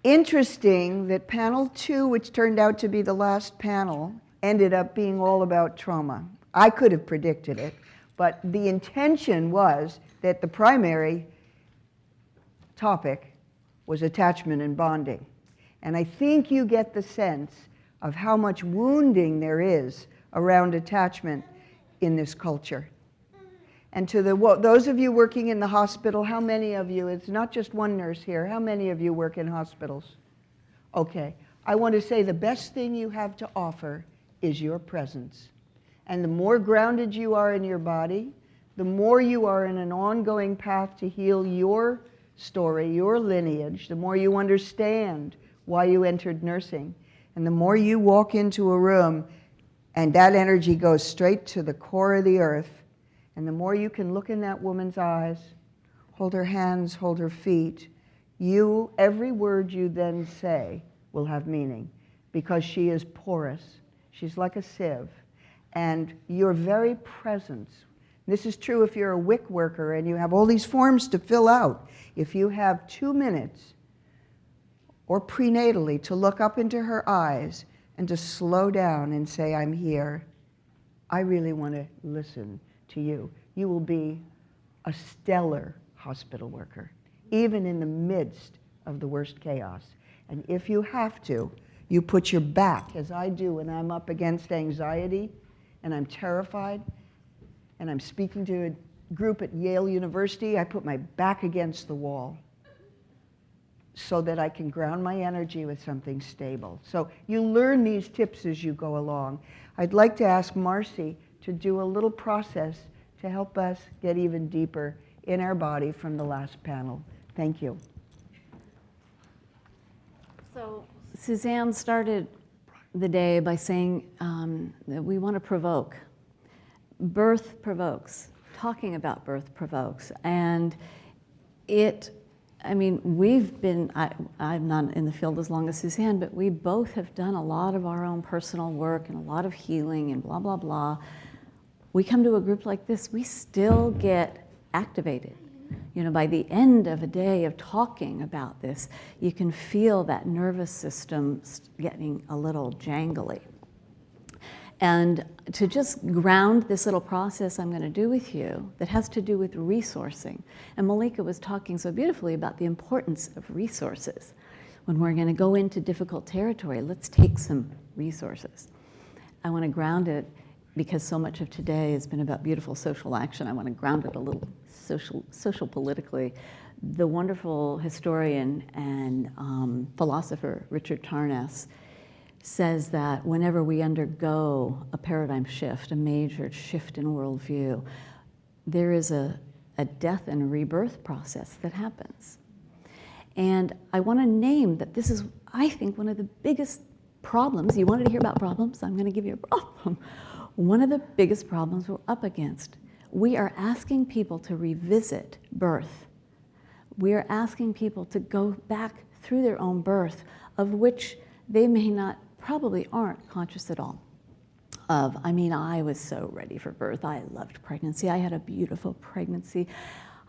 Interesting that panel 2, which turned out to be the last panel, ended up being all about trauma. I could have predicted it, but the intention was that the primary topic was attachment and bonding. And I think you get the sense of how much wounding there is around attachment in this culture. And to those of you working in the hospital, how many of you, it's not just one nurse here, how many of you work in hospitals? Okay, I want to say the best thing you have to offer is your presence. And the more grounded you are in your body, the more you are in an ongoing path to heal your story, your lineage, the more you understand why you entered nursing. And the more you walk into a room and that energy goes straight to the core of the earth, and the more you can look in that woman's eyes, hold her hands, hold her feet, every word you then say will have meaning, because she is porous. She's like a sieve. And your very presence, this is true if you're a WIC worker and you have all these forms to fill out. If you have 2 minutes, or prenatally, to look up into her eyes and to slow down and say, I'm here. I really want to listen to you. You will be a stellar hospital worker, even in the midst of the worst chaos. And if you have to, you put your back, as I do when I'm up against anxiety and I'm terrified and I'm speaking to a group at Yale University, I put my back against the wall so that I can ground my energy with something stable. So you learn these tips as you go along. I'd like to ask Marcy to do a little process to help us get even deeper in our body from the last panel. Thank you. So Suzanne started the day by saying that we want to provoke. Birth provokes. Talking about birth provokes. And we've been, I'm not in the field as long as Suzanne, but we both have done a lot of our own personal work and a lot of healing and blah, blah, blah. We come to a group like this, we still get activated. You know, by the end of a day of talking about this, you can feel that nervous system getting a little jangly. And to just ground this little process I'm going to do with you that has to do with resourcing. And Malika was talking so beautifully about the importance of resources. When we're going to go into difficult territory, let's take some resources. I want to ground it because so much of today has been about beautiful social action. I want to ground it a little social politically. The wonderful historian and philosopher Richard Tarnas says that whenever we undergo a paradigm shift, a major shift in worldview, there is a death and rebirth process that happens. And I want to name that this is, I think, one of the biggest problems. You wanted to hear about problems? I'm going to give you a problem. One of the biggest problems we're up against. We are asking people to revisit birth. We are asking people to go back through their own birth, of which they may not, probably aren't conscious at all of. I mean, I was so ready for birth. I loved pregnancy. I had a beautiful pregnancy.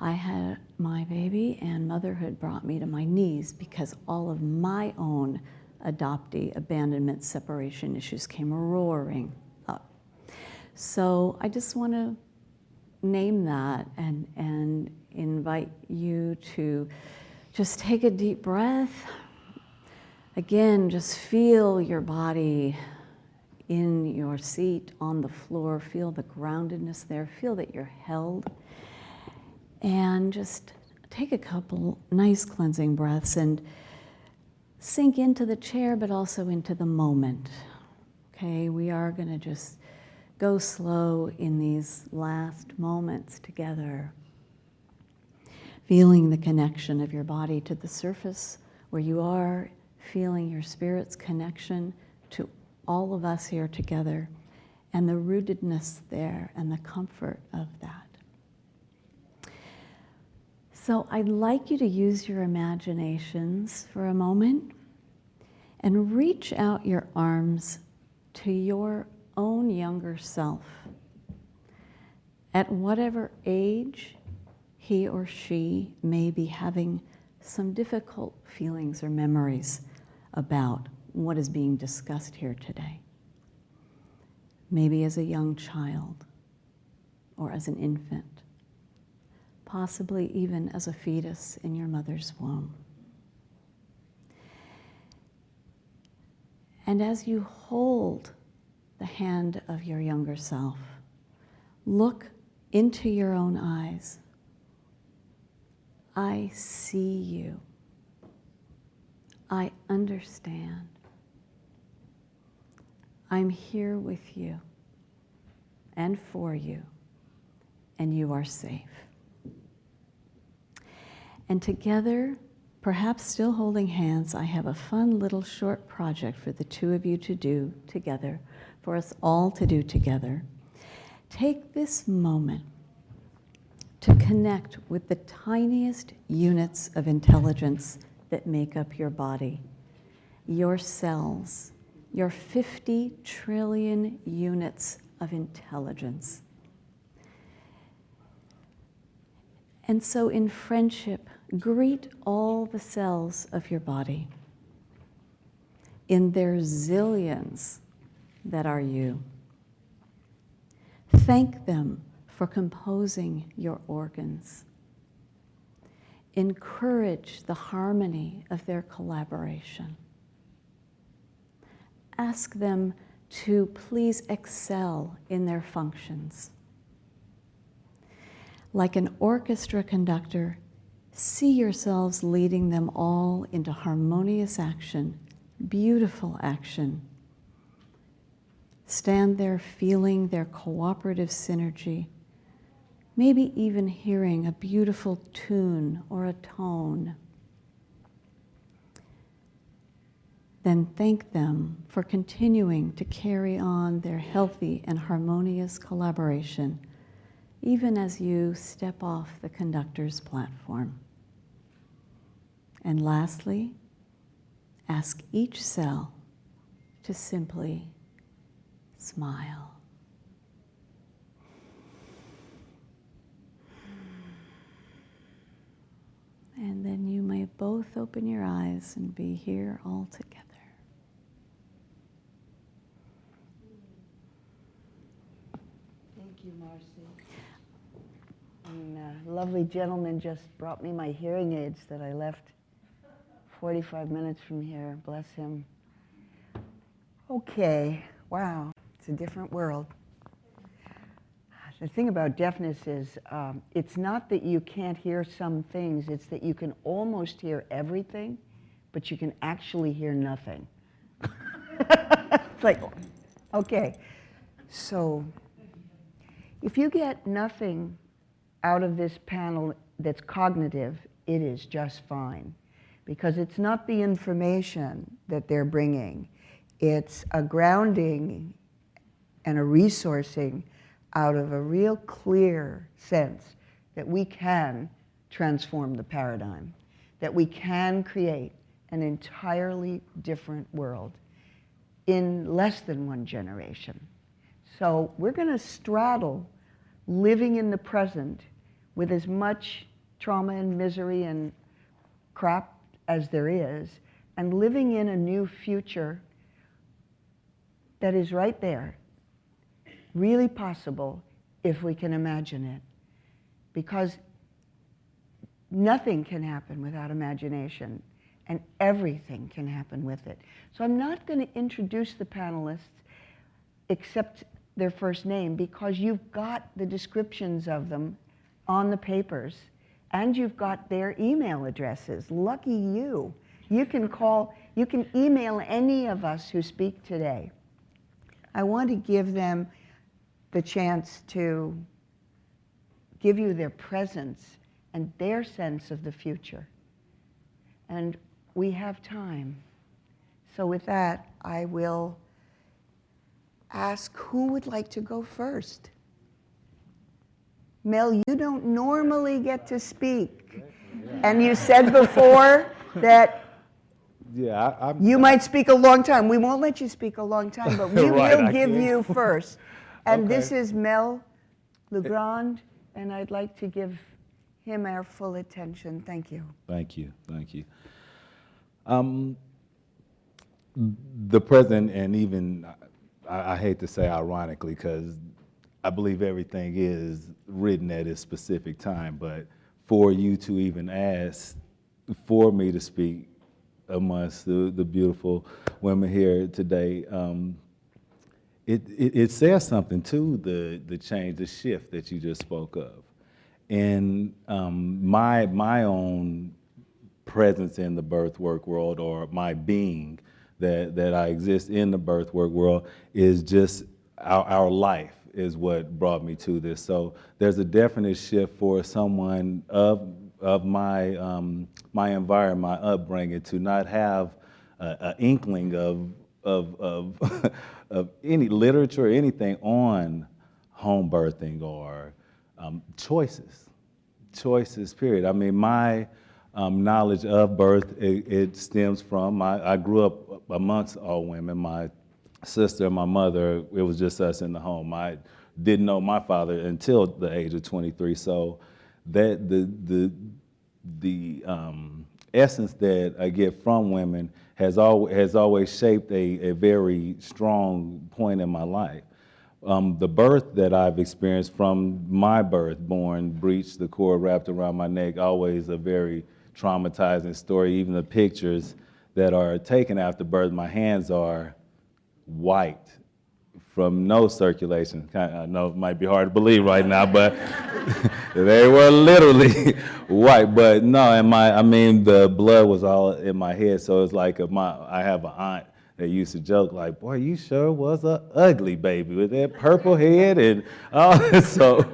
I had my baby, and motherhood brought me to my knees because all of my own adoptee, abandonment, separation issues came roaring up. So I just want to name that and invite you to just take a deep breath. Again, just feel your body in your seat, on the floor. Feel the groundedness there. Feel that you're held. And just take a couple nice cleansing breaths and sink into the chair, but also into the moment. Okay, we are going to just go slow in these last moments together. Feeling the connection of your body to the surface where you are, feeling your spirit's connection to all of us here together, and the rootedness there and the comfort of that. So I'd like you to use your imaginations for a moment and reach out your arms to your own younger self. At whatever age he or she may be having some difficult feelings or memories about what is being discussed here today. Maybe as a young child or as an infant, possibly even as a fetus in your mother's womb. And as you hold the hand of your younger self, look into your own eyes. I see you. I understand. I'm here with you and for you, and you are safe. And together, perhaps still holding hands, I have a fun little short project for the two of you to do together, for us all to do together. Take this moment to connect with the tiniest units of intelligence that make up your body, your cells, your 50 trillion units of intelligence. And so in friendship, greet all the cells of your body in their zillions that are you. Thank them for composing your organs. Encourage the harmony of their collaboration. Ask them to please excel in their functions. Like an orchestra conductor, see yourselves leading them all into harmonious action, beautiful action. Stand there feeling their cooperative synergy, maybe even hearing a beautiful tune or a tone. Then thank them for continuing to carry on their healthy and harmonious collaboration, even as you step off the conductor's platform. And lastly, ask each cell to simply smile. And then you may both open your eyes and be here all together. Thank you, Marcy. And a lovely gentleman just brought me my hearing aids that I left 45 minutes from here. Bless him. Okay, wow, it's a different world. The thing about deafness is it's not that you can't hear some things, it's that you can almost hear everything, but you can actually hear nothing. It's like, okay, so if you get nothing out of this panel that's cognitive, it is just fine, because it's not the information that they're bringing, it's a grounding and a resourcing out of a real clear sense that we can transform the paradigm, that we can create an entirely different world in less than one generation. So we're going to straddle living in the present with as much trauma and misery and crap as there is, and living in a new future that is right there, really possible if we can imagine it. Because nothing can happen without imagination, and everything can happen with it. So I'm not going to introduce the panelists except their first name, because you've got the descriptions of them on the papers, and you've got their email addresses. Lucky you. You can call, you can email any of us who speak today. I want to give them the chance to give you their presence and their sense of the future. And we have time. So with that, I will ask who would like to go first. Mel, you don't normally get to speak. And you said before that you might speak a long time. We won't let you speak a long time, but we Right, will I give can't. you first. And Okay. this is Mel Legrand, and I'd like to give him our full attention. Thank you. Thank you, thank you. The president, and even, I hate to say ironically, because I believe everything is written at a specific time, but for you to even ask for me to speak amongst the beautiful women here today, it says something to the change, the shift that you just spoke of. And my own presence in the birth work world, or my being that I exist in the birth work world, is just our life is what brought me to this. So there's a definite shift for someone of my my environment, my upbringing, to not have an inkling of of any literature or anything on home birthing or choices, period. I mean, my knowledge of birth, it stems from, I grew up amongst all women. My sister and my mother, it was just us in the home. I didn't know my father until the age of 23. So that the essence that I get from women has always shaped a very strong point in my life. The birth that I've experienced, from my birth, born, breached, the cord wrapped around my neck, always a very traumatizing story. Even the pictures that are taken after birth, my hands are white from no circulation. I know it might be hard to believe right now, but they were literally white. But no, I mean, the blood was all in my head. So it's like I have an aunt that used to joke like, "Boy, you sure was a ugly baby with that purple head," and all. So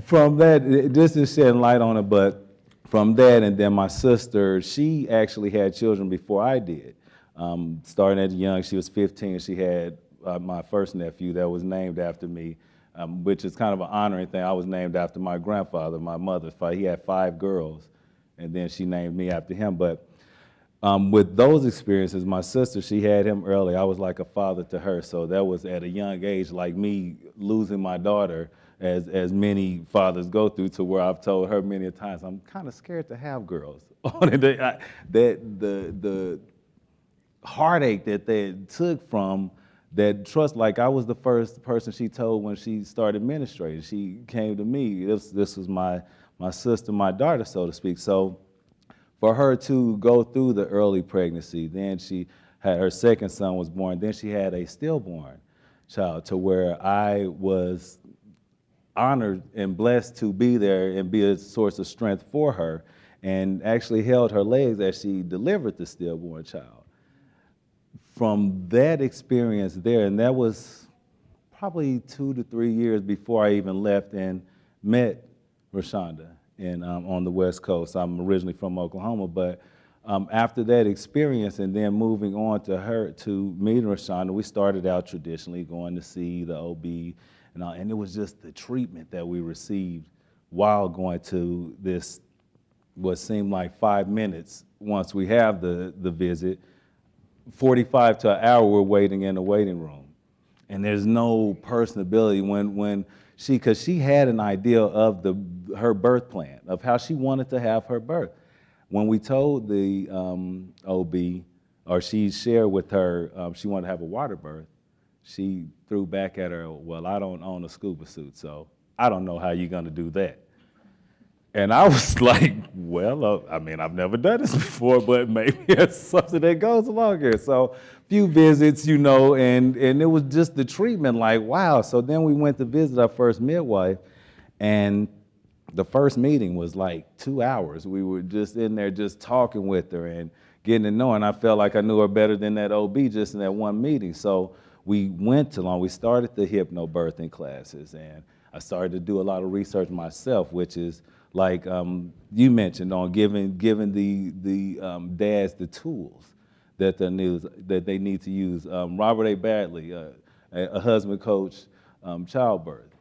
from that, just to shed light on it, but from that, and then my sister, she actually had children before I did. Starting at young, she was 15. She had my first nephew that was named after me, which is kind of an honoring thing. I was named after my grandfather, my mother's father. He had 5 girls, and then she named me after him. But with those experiences, my sister, she had him early. I was like a father to her. So that was at a young age, like me losing my daughter, as many fathers go through, to where I've told her many times, I'm kind of scared to have girls. That the heartache that they took from that trust. Like, I was the first person she told when she started ministrating. She came to me. This was my sister, my daughter, so to speak. So for her to go through the early pregnancy, then she had her second son was born, then she had a stillborn child, to where I was honored and blessed to be there and be a source of strength for her, and actually held her legs as she delivered the stillborn child. From that experience there, and that was probably 2 to 3 years before I even left and met Rashonda on the West Coast. I'm originally from Oklahoma, but after that experience, and then moving on to meeting Rashonda, we started out traditionally going to see the OB, and it was just the treatment that we received while going to this, what seemed like 5 minutes once we have the visit. 45 to an hour we're waiting in the waiting room. And there's no personability when because she had an idea of her birth plan, of how she wanted to have her birth. When we told the OB, or she shared with her, she wanted to have a water birth, she threw back at her, "Well, I don't own a scuba suit, so I don't know how you're gonna do that." And I was like, well, I mean, I've never done this before, but maybe it's something that goes along here. So few visits, and it was just the treatment, like, wow. So then we went to visit our first midwife, and the first meeting was like 2 hours. We were just in there just talking with her and getting to know her, and I felt like I knew her better than that OB just in that one meeting. So we started the hypnobirthing classes, and I started to do a lot of research myself, which is like you mentioned, on giving the dads the tools that they need to use. Robert A. Badley, a husband coach, childbirth.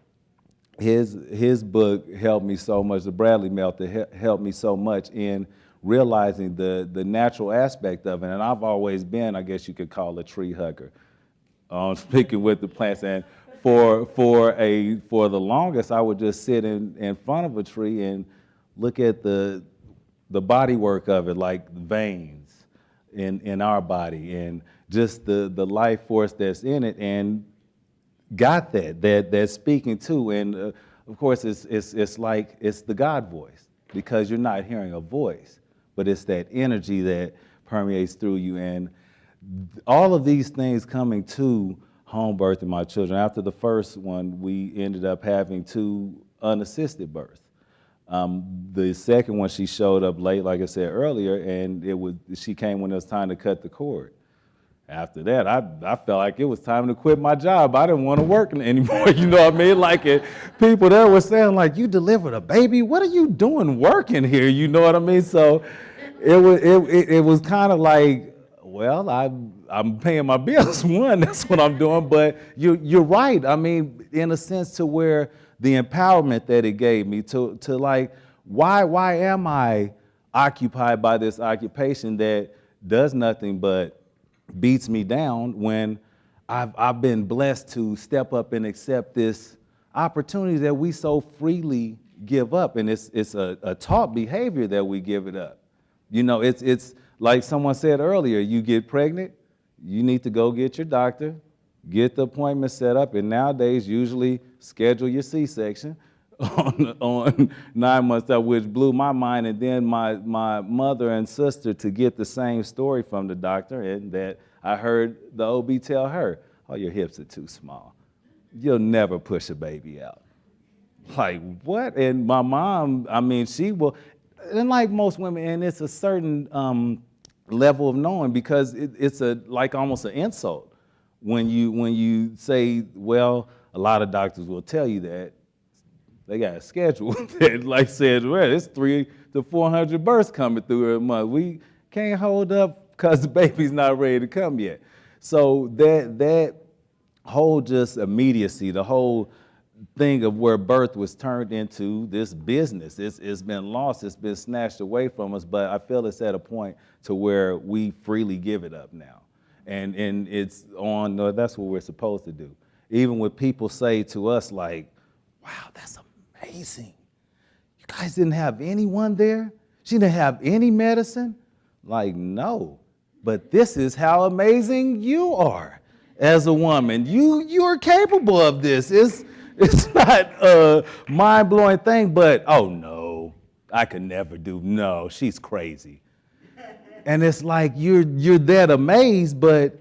His book helped me so much. The Bradley Method helped me so much in realizing the natural aspect of it. And I've always been, I guess you could call, a tree hugger. Speaking with the plants, and for the longest, I would just sit in front of a tree and look at the body work of it, like veins in our body, and just the life force that's in it, and got that's speaking too. And of course, it's like it's the God voice, because you're not hearing a voice, but it's that energy that permeates through you. And all of these things coming to home birthing my children. After the first one, we ended up having 2 unassisted births. The second one, she showed up late, like I said earlier, and she came when it was time to cut the cord. After that, I felt like it was time to quit my job. I didn't want to work anymore, you know what I mean? Like people there were saying, like, you delivered a baby? What are you doing working here? You know what I mean? So it was kind of like, well, I'm paying my bills, one, that's what I'm doing, but you're right. I mean, in a sense, to where the empowerment that it gave me to like, why am I occupied by this occupation that does nothing but beats me down, when I've been blessed to step up and accept this opportunity that we so freely give up, and it's a taught behavior that we give it up. You know, it's like someone said earlier, you get pregnant, you need to go get your doctor, get the appointment set up, and nowadays usually schedule your C-section on 9 months out, which blew my mind. And then my mother and sister to get the same story from the doctor, and that I heard the OB tell her, oh, your hips are too small. You'll never push a baby out. Like, what? And my mom, I mean, she will, and like most women, and it's a certain level of knowing, because it's like almost an insult when you say, well, a lot of doctors will tell you that they got a schedule that, like said, well, it's 300 to 400 births coming through a month. We can't hold up because the baby's not ready to come yet. So that whole just immediacy, the whole thing of where birth was turned into this business, it's been lost, it's been snatched away from us, but I feel it's at a point to where we freely give it up now. And it's on, that's what we're supposed to do. Even when people say to us like, wow, that's amazing. You guys didn't have anyone there? She didn't have any medicine? Like, no, but this is how amazing you are as a woman. You're capable of this. It's not a mind-blowing thing, but, oh no, I could never do, no, she's crazy. And it's like you're that amazed, but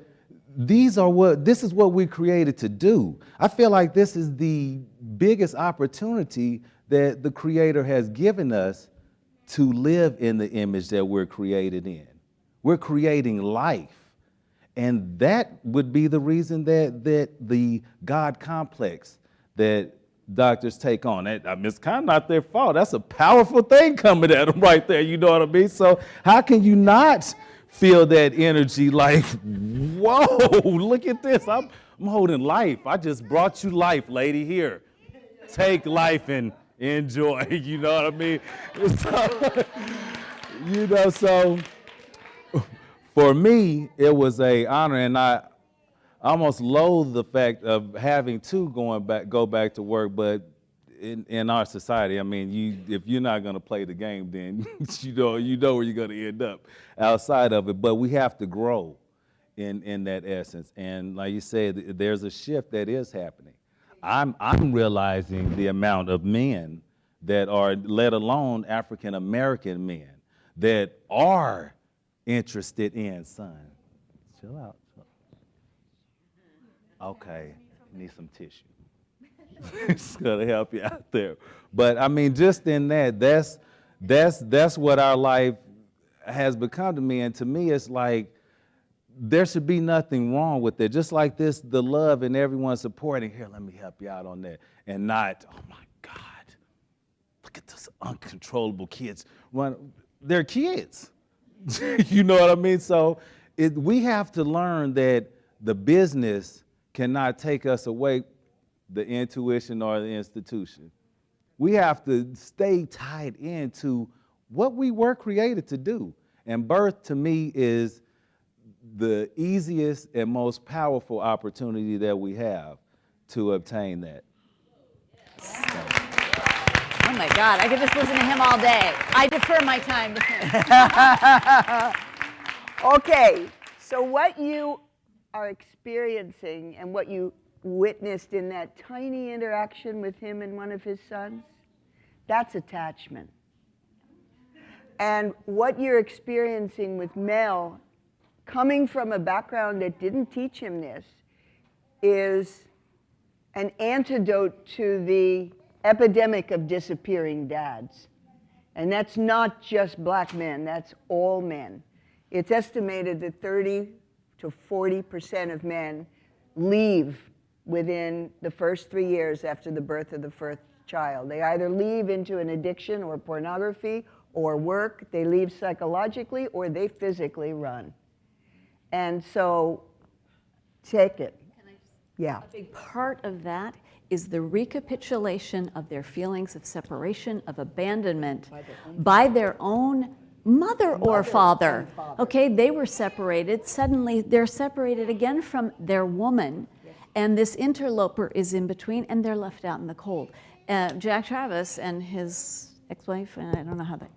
this is what we created to do. I feel like this is the biggest opportunity that the Creator has given us to live in the image that we're created in. We're creating life. And that would be the reason that the God complex that doctors take on, I mean, it's kind of not their fault. That's a powerful thing coming at them right there, you know what I mean? So how can you not feel that energy like, whoa, look at this. I'm holding life. I just brought you life, lady, here. Take life and enjoy, you know what I mean? So, you know, so for me, it was an honor, and I almost loathe the fact of having to go back to work, but in our society, I mean, if you're not going to play the game, then you know where you're going to end up outside of it. But we have to grow in that essence, and like you said, there's a shift that is happening. I'm realizing the amount of men that are, let alone African American men, that are interested in, son, chill out. Okay, need some tissue. It's gonna help you out there. But I mean, just in that's what our life has become to me. And to me, it's like there should be nothing wrong with it. Just like this, the love and everyone supporting. Here, let me help you out on that. And not, oh my God, look at those uncontrollable kids. They're kids. You know what I mean? So we have to learn that the business cannot take us away, the intuition or the institution. We have to stay tied into what we were created to do. And birth, to me, is the easiest and most powerful opportunity that we have to obtain that. Oh my God, I could just listen to him all day. I defer my time to him. Okay, so what you are experiencing and what you witnessed in that tiny interaction with him and one of his sons, that's attachment. And what you're experiencing with Mel, coming from a background that didn't teach him this, is an antidote to the epidemic of disappearing dads. And that's not just black men, that's all men. It's estimated that 30 to 40% of men leave within the first 3 years after the birth of the first child. They either leave into an addiction or pornography or work, they leave psychologically, or they physically run. And so, take it. Yeah. A big part of that is the recapitulation of their feelings of separation, of abandonment by their own mother or father. Okay, they were separated. Suddenly, they're separated again from their woman, and this interloper is in between, and they're left out in the cold. Jack Travis and his ex-wife, and I don't know how that,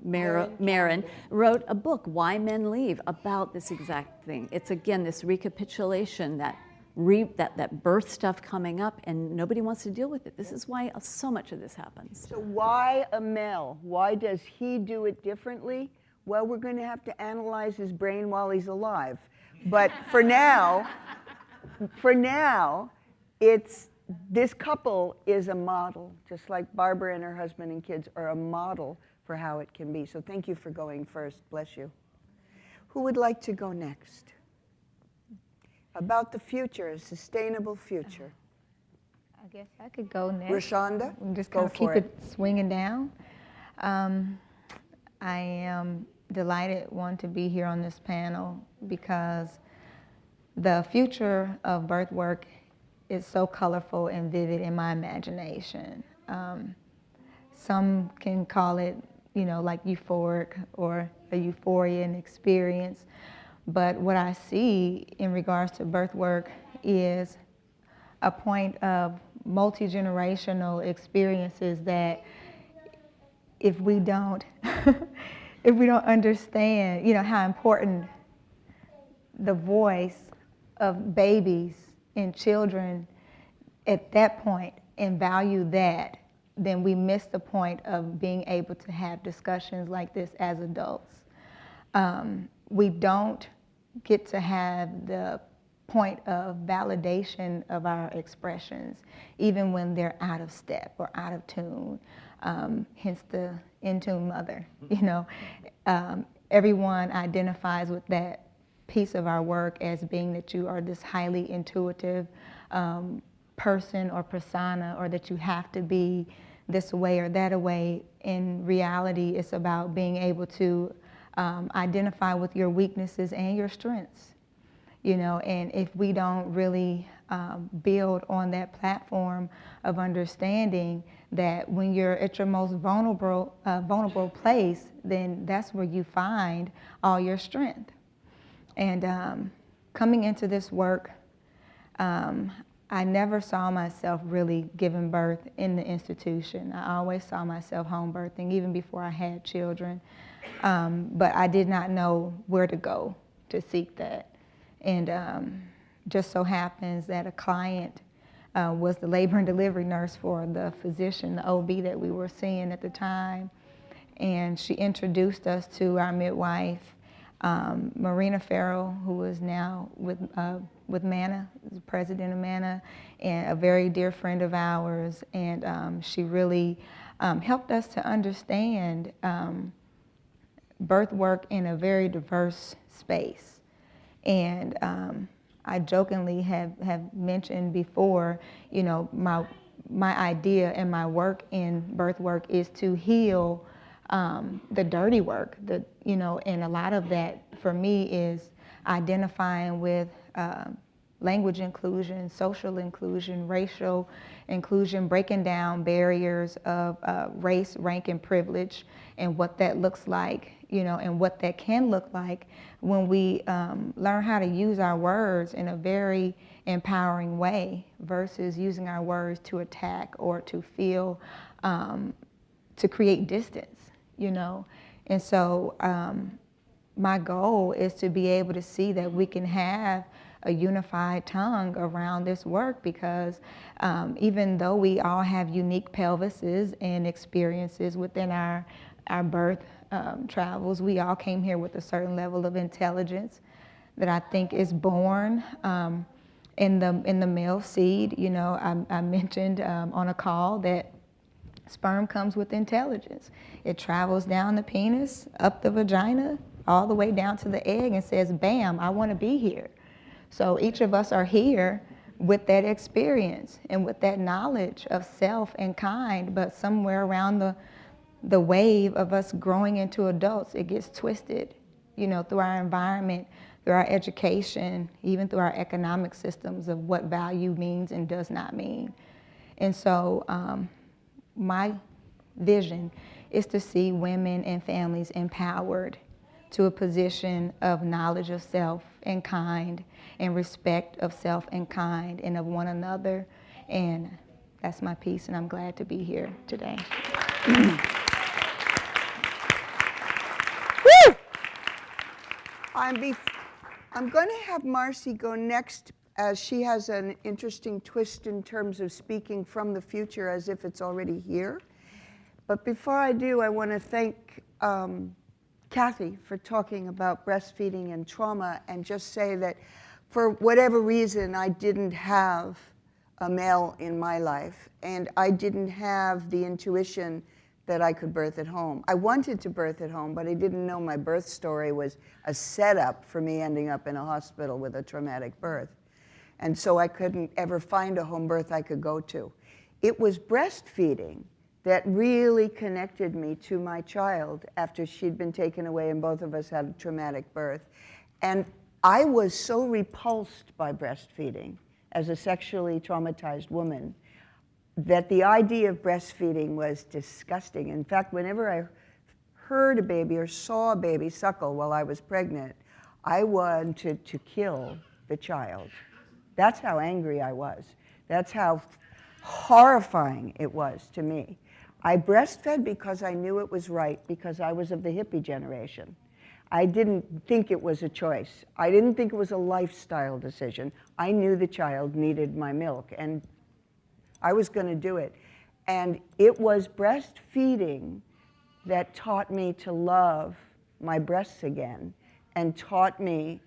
Marin, wrote a book, Why Men Leave, about this exact thing. It's again this recapitulation, that birth stuff coming up, and nobody wants to deal with it. This is why so much of this happens. So why a Mel? Why does he do it differently? Well, we're going to have to analyze his brain while he's alive. But for now, this couple is a model, just like Barbara and her husband and kids are a model for how it can be. So thank you for going first. Bless you. Who would like to go next? About the future, a sustainable future. I guess I could go next. Rashonda, And just go kind of keep for it swinging down. I am delighted, one, to be here on this panel because the future of birth work is so colorful and vivid in my imagination. Some can call it, like euphoric or a euphorian experience. But what I see in regards to birth work is a point of multi-generational experiences that if we don't understand, how important the voice of babies and children at that point and value that, then we miss the point of being able to have discussions like this as adults. We don't get to have the point of validation of our expressions, even when they're out of step or out of tune, hence the in-tune mother. Everyone identifies with that piece of our work as being that you are this highly intuitive person or persona, or that you have to be this way or that way. In reality, it's about being able to identify with your weaknesses and your strengths, and if we don't really build on that platform of understanding that when you're at your most vulnerable place, then that's where you find all your strength. And coming into this work, I never saw myself really giving birth in the institution. I always saw myself home birthing, even before I had children. But I did not know where to go to seek that. And just so happens that a client was the labor and delivery nurse for the physician, the OB that we were seeing at the time. And she introduced us to our midwife, Marina Farrell, who is now with MANA, the president of MANA, and a very dear friend of ours. And she really helped us to understand birth work in a very diverse space. And I jokingly have mentioned before, my idea and my work in birth work is to heal the dirty work, and a lot of that for me is identifying with language inclusion, social inclusion, racial inclusion, breaking down barriers of race, rank, and privilege, and what that looks like, and what that can look like when we learn how to use our words in a very empowering way versus using our words to attack or to feel to create distance, you know. And so my goal is to be able to see that we can have a unified tongue around this work, because even though we all have unique pelvises and experiences within our birth travels, we all came here with a certain level of intelligence that I think is born in the male seed. You know, I mentioned on a call that sperm comes with intelligence. It travels down the penis, up the vagina, all the way down to the egg and says, bam, I want to be here. So each of us are here with that experience and with that knowledge of self and kind, but somewhere around the wave of us growing into adults, it gets twisted, you know, through our environment, through our education, even through our economic systems of what value means and does not mean. And so my vision is to see women and families empowered to a position of knowledge of self and kind and respect of self and kind and of one another. And that's my piece, and I'm glad to be here today. I'm going to have Marcy go next, as she has an interesting twist in terms of speaking from the future as if it's already here. But before I do, I want to thank Kathy for talking about breastfeeding and trauma, and just say that for whatever reason, I didn't have a male in my life, and I didn't have the intuition that I could birth at home. I wanted to birth at home, but I didn't know my birth story was a setup for me ending up in a hospital with a traumatic birth. And so I couldn't ever find a home birth I could go to. It was breastfeeding that really connected me to my child after she'd been taken away and both of us had a traumatic birth. And I was so repulsed by breastfeeding as a sexually traumatized woman that the idea of breastfeeding was disgusting. In fact, whenever I heard a baby or saw a baby suckle while I was pregnant, I wanted to kill the child. That's how angry I was. That's how horrifying it was to me. I breastfed because I knew it was right, because I was of the hippie generation. I didn't think it was a choice. I didn't think it was a lifestyle decision. I knew the child needed my milk, and I was going to do it. And it was breastfeeding that taught me to love my breasts again, and taught me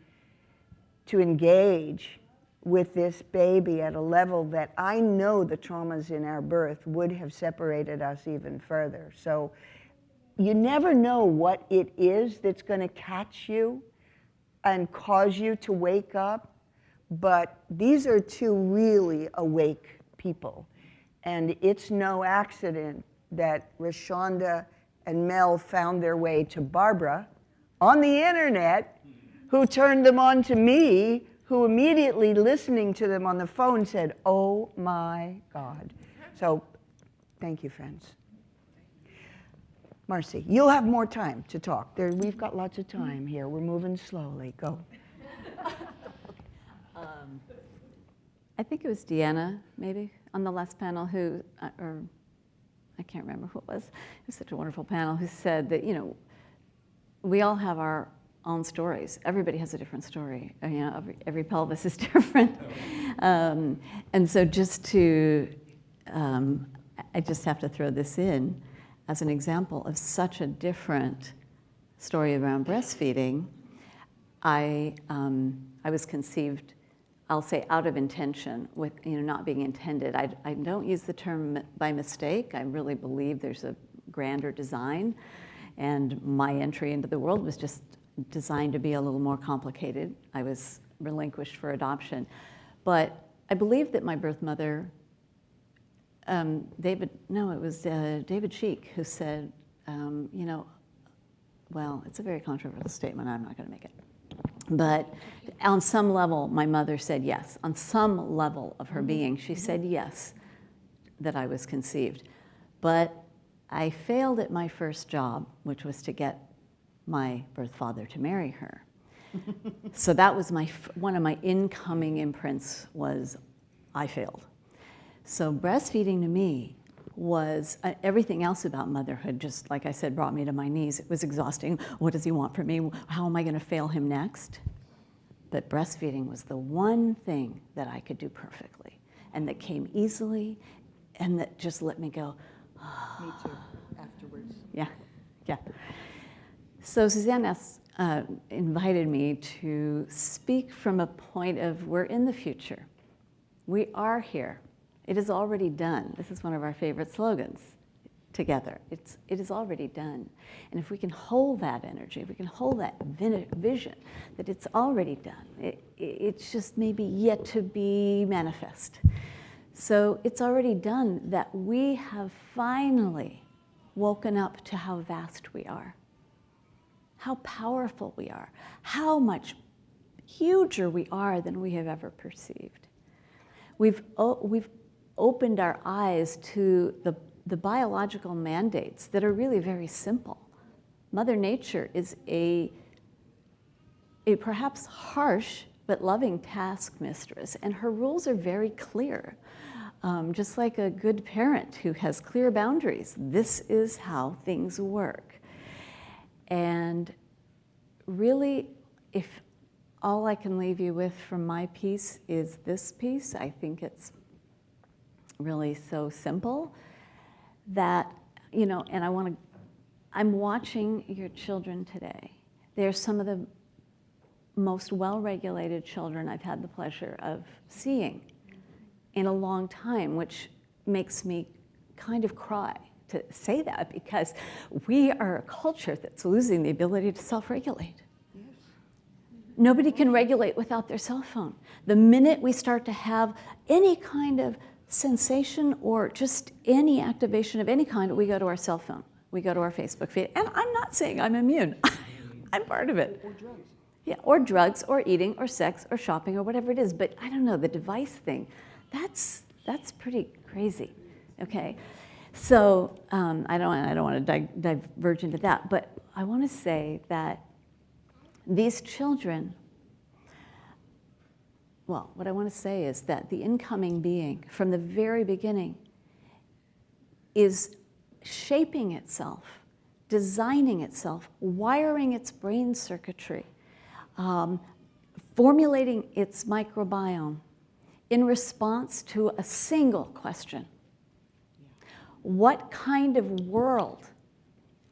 to engage with this baby at a level that I know the traumas in our birth would have separated us even further. So you never know what it is that's going to catch you and cause you to wake up, but these are two really awake people. And it's no accident that Rashonda and Mel found their way to Barbara on the internet, who turned them on to me, who immediately listening to them on the phone said, oh my God. So thank you, friends. Marcy, you'll have more time to talk. We've got lots of time here. We're moving slowly. Go. I think it was Deanna, maybe, on the last panel who, or I can't remember who it was. It was such a wonderful panel, who said that, you know, we all have our own stories. Everybody has a different story. You know, every pelvis is different. And so just to, I just have to throw this in as an example of such a different story around breastfeeding. I was conceived, I'll say, out of intention, with, you know, not being intended. I don't use the term by mistake. I really believe there's a grander design, and my entry into the world was just designed to be a little more complicated. I was relinquished for adoption. But I believe that my birth mother, David Sheik, who said, you know, well, it's a very controversial statement, I'm not going to make it. But on some level, my mother said yes. On some level of her being, she said yes, that I was conceived. But I failed at my first job, which was to get my birth father to marry her. So that was one of my incoming imprints was I failed. So breastfeeding to me was everything else about motherhood, just like I said, brought me to my knees. It was exhausting. What does he want from me? How am I going to fail him next? But breastfeeding was the one thing that I could do perfectly and that came easily and that just let me go, Me too, afterwards. yeah, yeah. So Suzanne invited me to speak from a point of we're in the future. We are here. It is already done. This is one of our favorite slogans together. It is already done. And if we can hold that energy, if we can hold that vision that it's already done, it's just maybe yet to be manifest. So it's already done that we have finally woken up to how vast we are, how powerful we are, how much huger we are than we have ever perceived. We've opened our eyes to the biological mandates that are really very simple. Mother Nature is a perhaps harsh but loving taskmistress, and her rules are very clear. Just like a good parent who has clear boundaries, this is how things work. And really, if all I can leave you with from my piece is this piece, I think it's really so simple that, you know, and I'm watching your children today. They're some of the most well-regulated children I've had the pleasure of seeing in a long time, which makes me kind of cry to say that, because we are a culture that's losing the ability to self-regulate. Nobody can regulate without their cell phone. The minute we start to have any kind of sensation or just any activation of any kind, we go to our cell phone. We go to our Facebook feed. And I'm not saying I'm immune. I'm part of it. Or drugs. Yeah, or drugs, or eating, or sex, or shopping, or whatever it is. But I don't know, the device thing, that's pretty crazy, okay? So I don't want to diverge into that, but I want to say that these children, well, what I want to say is that the incoming being from the very beginning is shaping itself, designing itself, wiring its brain circuitry, formulating its microbiome in response to a single question. What kind of world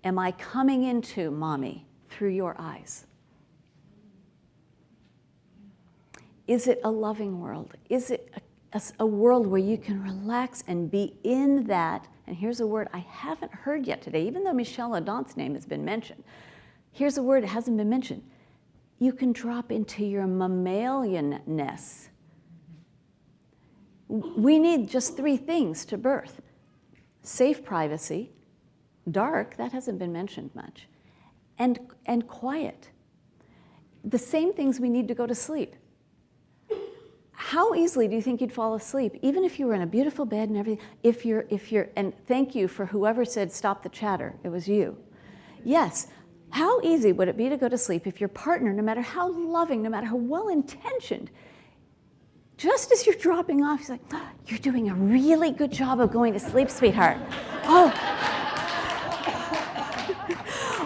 am I coming into, Mommy, through your eyes? Is it a loving world? Is it a world where you can relax and be in that? And here's a word I haven't heard yet today, even though Michel Adant's name has been mentioned. Here's a word that hasn't been mentioned. You can drop into your mammalianness. We need just 3 things to birth. Safe privacy, dark, that hasn't been mentioned much, and quiet. The same things we need to go to sleep. How easily do you think you'd fall asleep, even if you were in a beautiful bed and everything, if you're, and thank you for whoever said stop the chatter, it was you. Yes, how easy would it be to go to sleep if your partner, no matter how loving, no matter how well-intentioned, just as you're dropping off, he's like, oh, you're doing a really good job of going to sleep, sweetheart.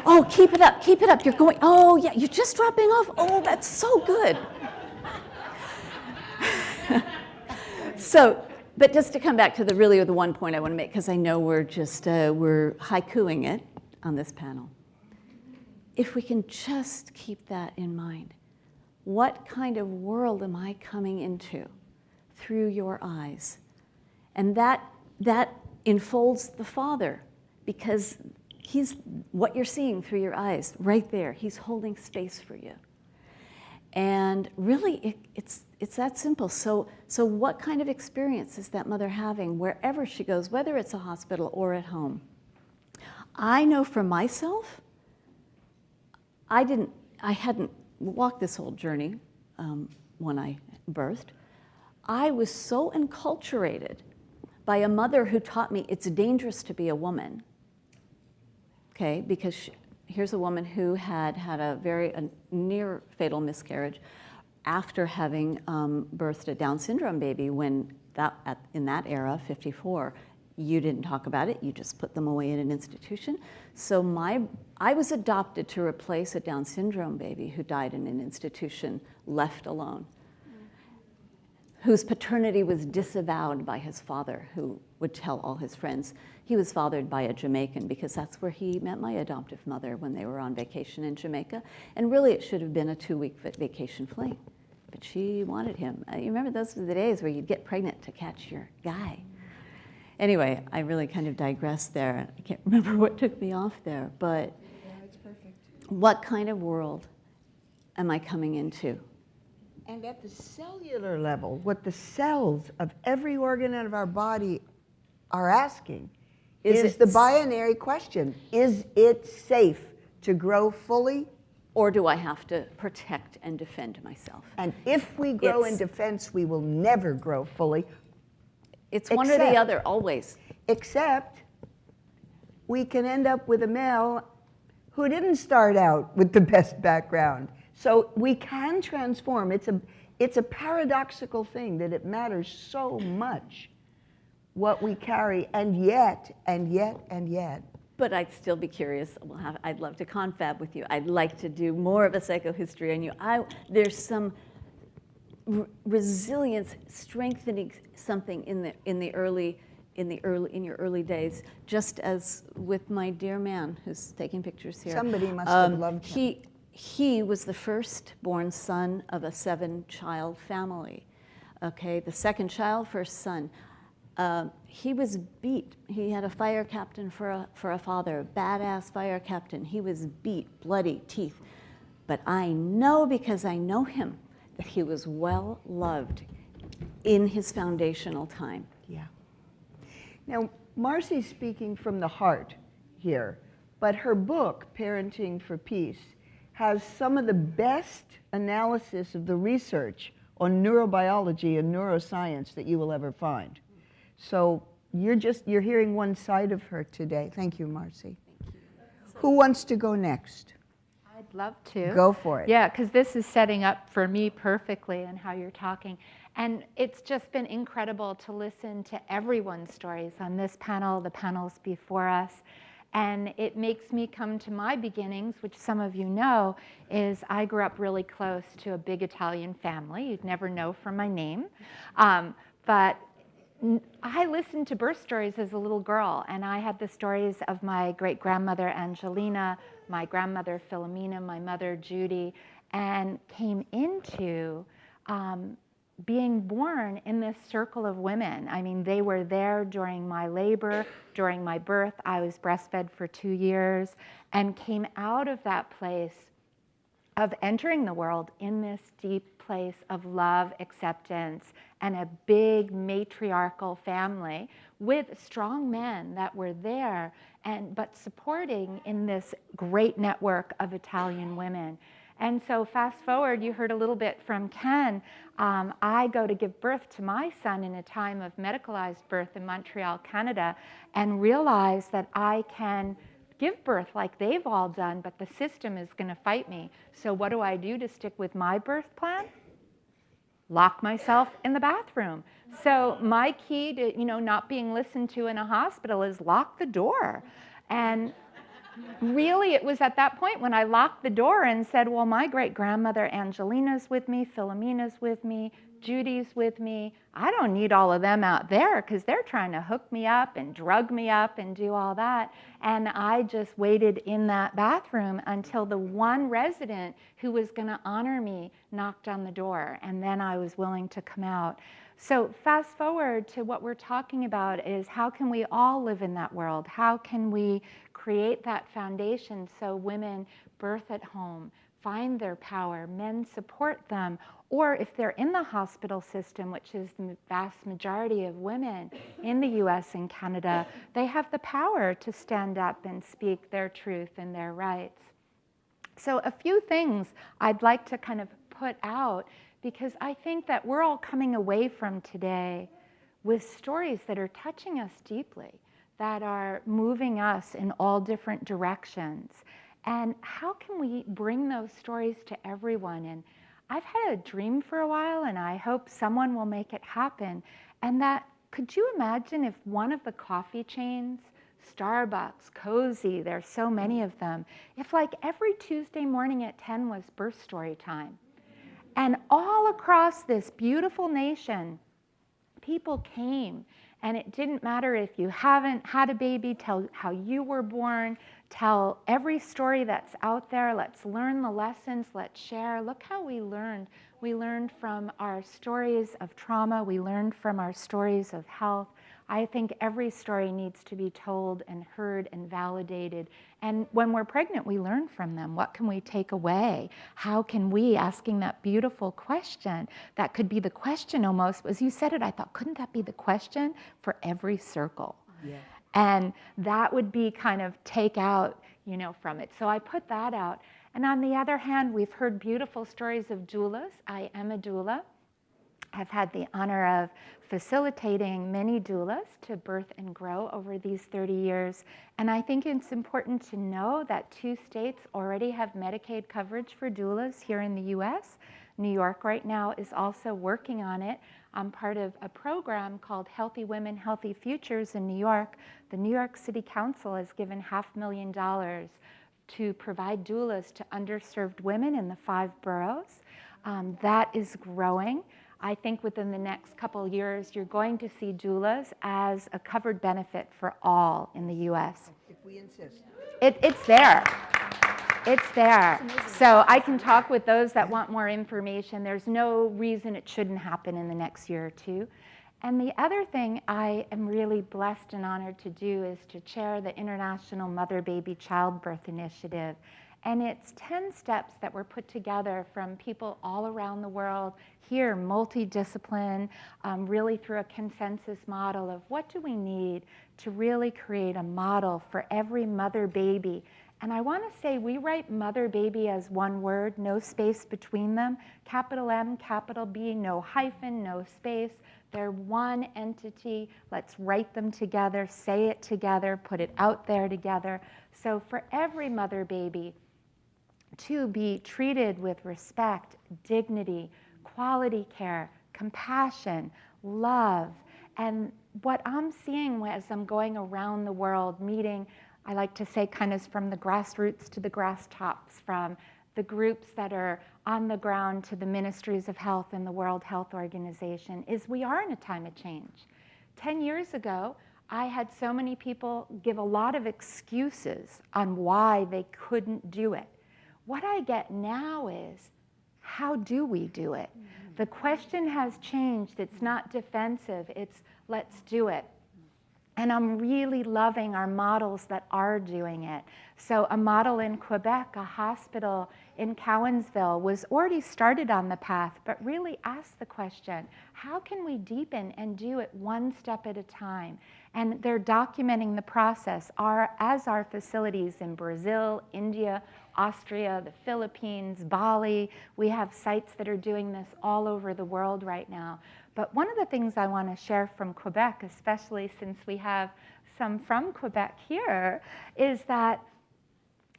Oh, keep it up, you're going, oh yeah, you're just dropping off, oh, that's so good. So, but just to come back to the one point I want to make, because I know we're haikuing it on this panel. If we can just keep that in mind, what kind of world am I coming into through your eyes? And that enfolds the Father, because he's what you're seeing through your eyes right there. He's holding space for you. And really, it's that simple. So what kind of experience is that mother having wherever she goes, whether it's a hospital or at home? I know for myself, I hadn't walked this whole journey when I birthed. I was so enculturated by a mother who taught me it's dangerous to be a woman, okay, because here's a woman who had a near fatal miscarriage after having birthed a Down syndrome baby when in that era, 54, You didn't talk about it, you just put them away in an institution. So I was adopted to replace a Down syndrome baby who died in an institution, left alone, whose paternity was disavowed by his father, who would tell all his friends. He was fathered by a Jamaican because that's where he met my adoptive mother when they were on vacation in Jamaica. And really it should have been a 2-week vacation fling, but she wanted him. You remember those were the days where you'd get pregnant to catch your guy. Anyway, I really kind of digressed there. I can't remember what took me off there, but what kind of world am I coming into? And at the cellular level, what the cells of every organ of our body are asking is the binary question. Is it safe to grow fully? Or do I have to protect and defend myself? And if we grow in defense, we will never grow fully. It's one or the other, always. Except we can end up with a male who didn't start out with the best background. So we can transform. It's a paradoxical thing that it matters so much what we carry, and yet. But I'd still be curious. I'd love to confab with you. I'd like to do more of a psychohistory on you. There's some resilience, strengthening something in your early days, just as with my dear man who's taking pictures here. Somebody must have loved him. He was the firstborn son of a 7-child family. Okay, the second child, first son. He was beat. He had a fire captain for a father, a badass fire captain. He was beat, bloody, teeth. But I know, because I know him, that he was well loved in his foundational time. Yeah. Now, Marcy's speaking from the heart here, but her book, Parenting for Peace, has some of the best analysis of the research on neurobiology and neuroscience that you will ever find. So you're hearing one side of her today. Thank you, Marcy. Thank you. Who wants to go next? I'd love to. Go for it. Yeah, because this is setting up for me perfectly and how you're talking. And it's just been incredible to listen to everyone's stories on this panel, the panels before us. And it makes me come to my beginnings, which some of you know, is I grew up really close to a big Italian family. You'd never know from my name. But I listened to birth stories as a little girl, and I had the stories of my great-grandmother Angelina, my grandmother Philomena, my mother Judy, and came into being born in this circle of women. I mean, they were there during my labor, during my birth. I was breastfed for 2 years and came out of that place of entering the world in this deep place of love, acceptance, and a big matriarchal family with strong men that were there, but supporting in this great network of Italian women. And so fast forward, you heard a little bit from Ken. I go to give birth to my son in a time of medicalized birth in Montreal, Canada, and realize that I can give birth like they've all done, but the system is going to fight me. So what do I do to stick with my birth plan? Lock myself in the bathroom. So my key to, not being listened to in a hospital is lock the door. And really, it was at that point when I locked the door and said, well, my great-grandmother Angelina's with me, Philomena's with me, Judy's with me. I don't need all of them out there because they're trying to hook me up and drug me up and do all that. And I just waited in that bathroom until the one resident who was going to honor me knocked on the door, and then I was willing to come out. So fast forward to what we're talking about is how can we all live in that world? How can we create that foundation so women birth at home, find their power, men support them, or if they're in the hospital system, which is the vast majority of women in the US and Canada, they have the power to stand up and speak their truth and their rights. So a few things I'd like to kind of put out, because I think that we're all coming away from today with stories that are touching us deeply, that are moving us in all different directions. And how can we bring those stories to everyone? And I've had a dream for a while, and I hope someone will make it happen. And that Could you imagine if one of the coffee chains, Starbucks, Cozy, there's so many of them, if like every Tuesday morning at 10 was birth story time? And all across this beautiful nation, people came, and it didn't matter if you haven't had a baby, tell how you were born, tell every story that's out there. Let's learn the lessons, let's share. Look how we learned. We learned from our stories of trauma, we learned from our stories of health. I think every story needs to be told and heard and validated. And when we're pregnant, we learn from them. What can we take away? How can we, asking that beautiful question, that could be the question almost, as you said it, I thought, couldn't that be the question for every circle? Yeah. And that would be kind of take out, from it. So I put that out. And on the other hand, we've heard beautiful stories of doulas. I am a doula. I've had the honor of facilitating many doulas to birth and grow over these 30 years. And I think it's important to know that 2 states already have Medicaid coverage for doulas here in the US. New York right now is also working on it. I'm part of a program called Healthy Women, Healthy Futures in New York. The New York City Council has given $500,000 to provide doulas to underserved women in the 5 boroughs. That is growing. I think within the next couple of years, you're going to see doulas as a covered benefit for all in the US. If we insist. It's there. It's there. So I can talk with those that want more information. There's no reason it shouldn't happen in the next year or 2. And the other thing I am really blessed and honored to do is to chair the International Mother-Baby Childbirth Initiative. And it's 10 steps that were put together from people all around the world, here, multidiscipline, really through a consensus model of what do we need to really create a model for every mother-baby. And I want to say we write mother-baby as one word, no space between them, capital M, capital B, no hyphen, no space. They're one entity. Let's write them together, say it together, put it out there together. So for every mother-baby, to be treated with respect, dignity, quality care, compassion, love. And what I'm seeing as I'm going around the world meeting, I like to say kind of from the grassroots to the grass tops, from the groups that are on the ground to the ministries of health and the World Health Organization, is we are in a time of change. 10 years ago, I had so many people give a lot of excuses on why they couldn't do it. What I get now is, how do we do it? The question has changed. It's not defensive. It's let's do it. And I'm really loving our models that are doing it. So a model in Quebec, a hospital in Cowansville, was already started on the path, but really asked the question, how can we deepen and do it one step at a time? And they're documenting the process as our facilities in Brazil, India, Austria, the Philippines, Bali. We have sites that are doing this all over the world right now. But one of the things I want to share from Quebec, especially since we have some from Quebec here, is that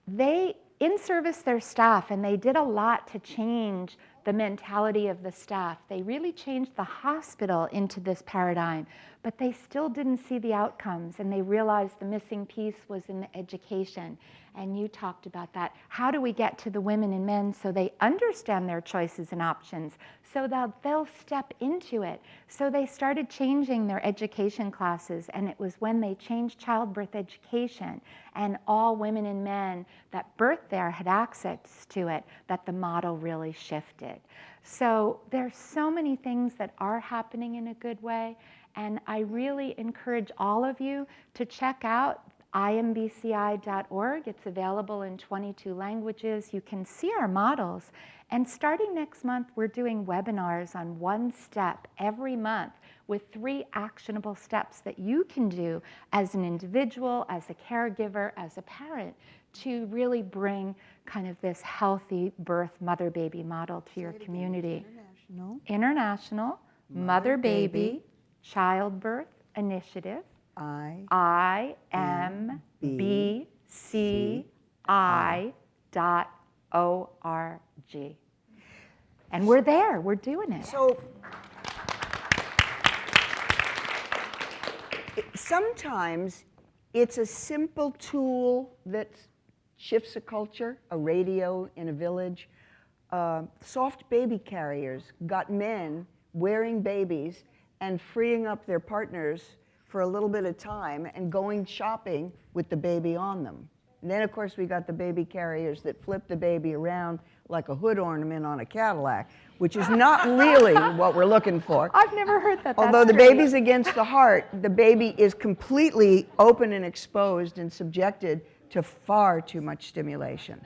they in-service their staff, and they did a lot to change the mentality of the staff. They really changed the hospital into this paradigm, but they still didn't see the outcomes, and they realized the missing piece was in the education. And you talked about that. How do we get to the women and men so they understand their choices and options, so that they'll step into it? So they started changing their education classes, and it was when they changed childbirth education and all women and men that birthed there had access to it, that the model really shifted. So there's so many things that are happening in a good way, and I really encourage all of you to check out imbci.org. It's available in 22 languages. You can see our models. And starting next month, we're doing webinars on one step every month with 3 actionable steps that you can do as an individual, as a caregiver, as a parent, to really bring kind of this healthy birth mother-baby model to your community. International Mother-Baby Childbirth Initiative. IMBCI.org. And we're there, we're doing it. So sometimes it's a simple tool that shifts a culture, a radio in a village. Soft baby carriers got men wearing babies and freeing up their partners for a little bit of time and going shopping with the baby on them. And then, of course, we got the baby carriers that flip the baby around like a hood ornament on a Cadillac, which is not really what we're looking for. I've never heard that. Although the baby's against the heart, the baby is completely open and exposed and subjected to far too much stimulation.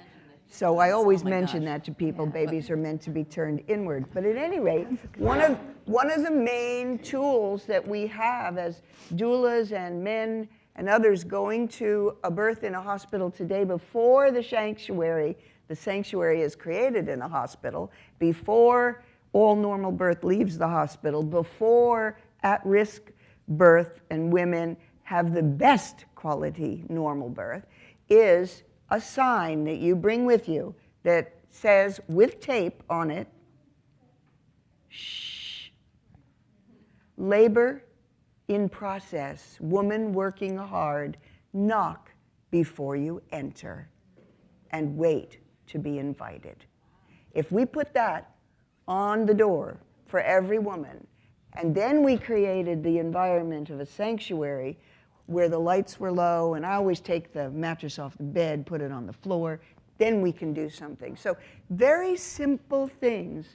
So I always mention that to people. Babies are meant to be turned inward. But at any rate, one of the main tools that we have as doulas and men and others going to a birth in a hospital today, before the sanctuary is created in a hospital, before all normal birth leaves the hospital, before at-risk birth and women have the best quality normal birth, is a sign that you bring with you that says, with tape on it, shh, labor in process, woman working hard, knock before you enter, and wait to be invited. If we put that on the door for every woman, and then we created the environment of a sanctuary where the lights were low, and I always take the mattress off the bed, put it on the floor, then we can do something. So very simple things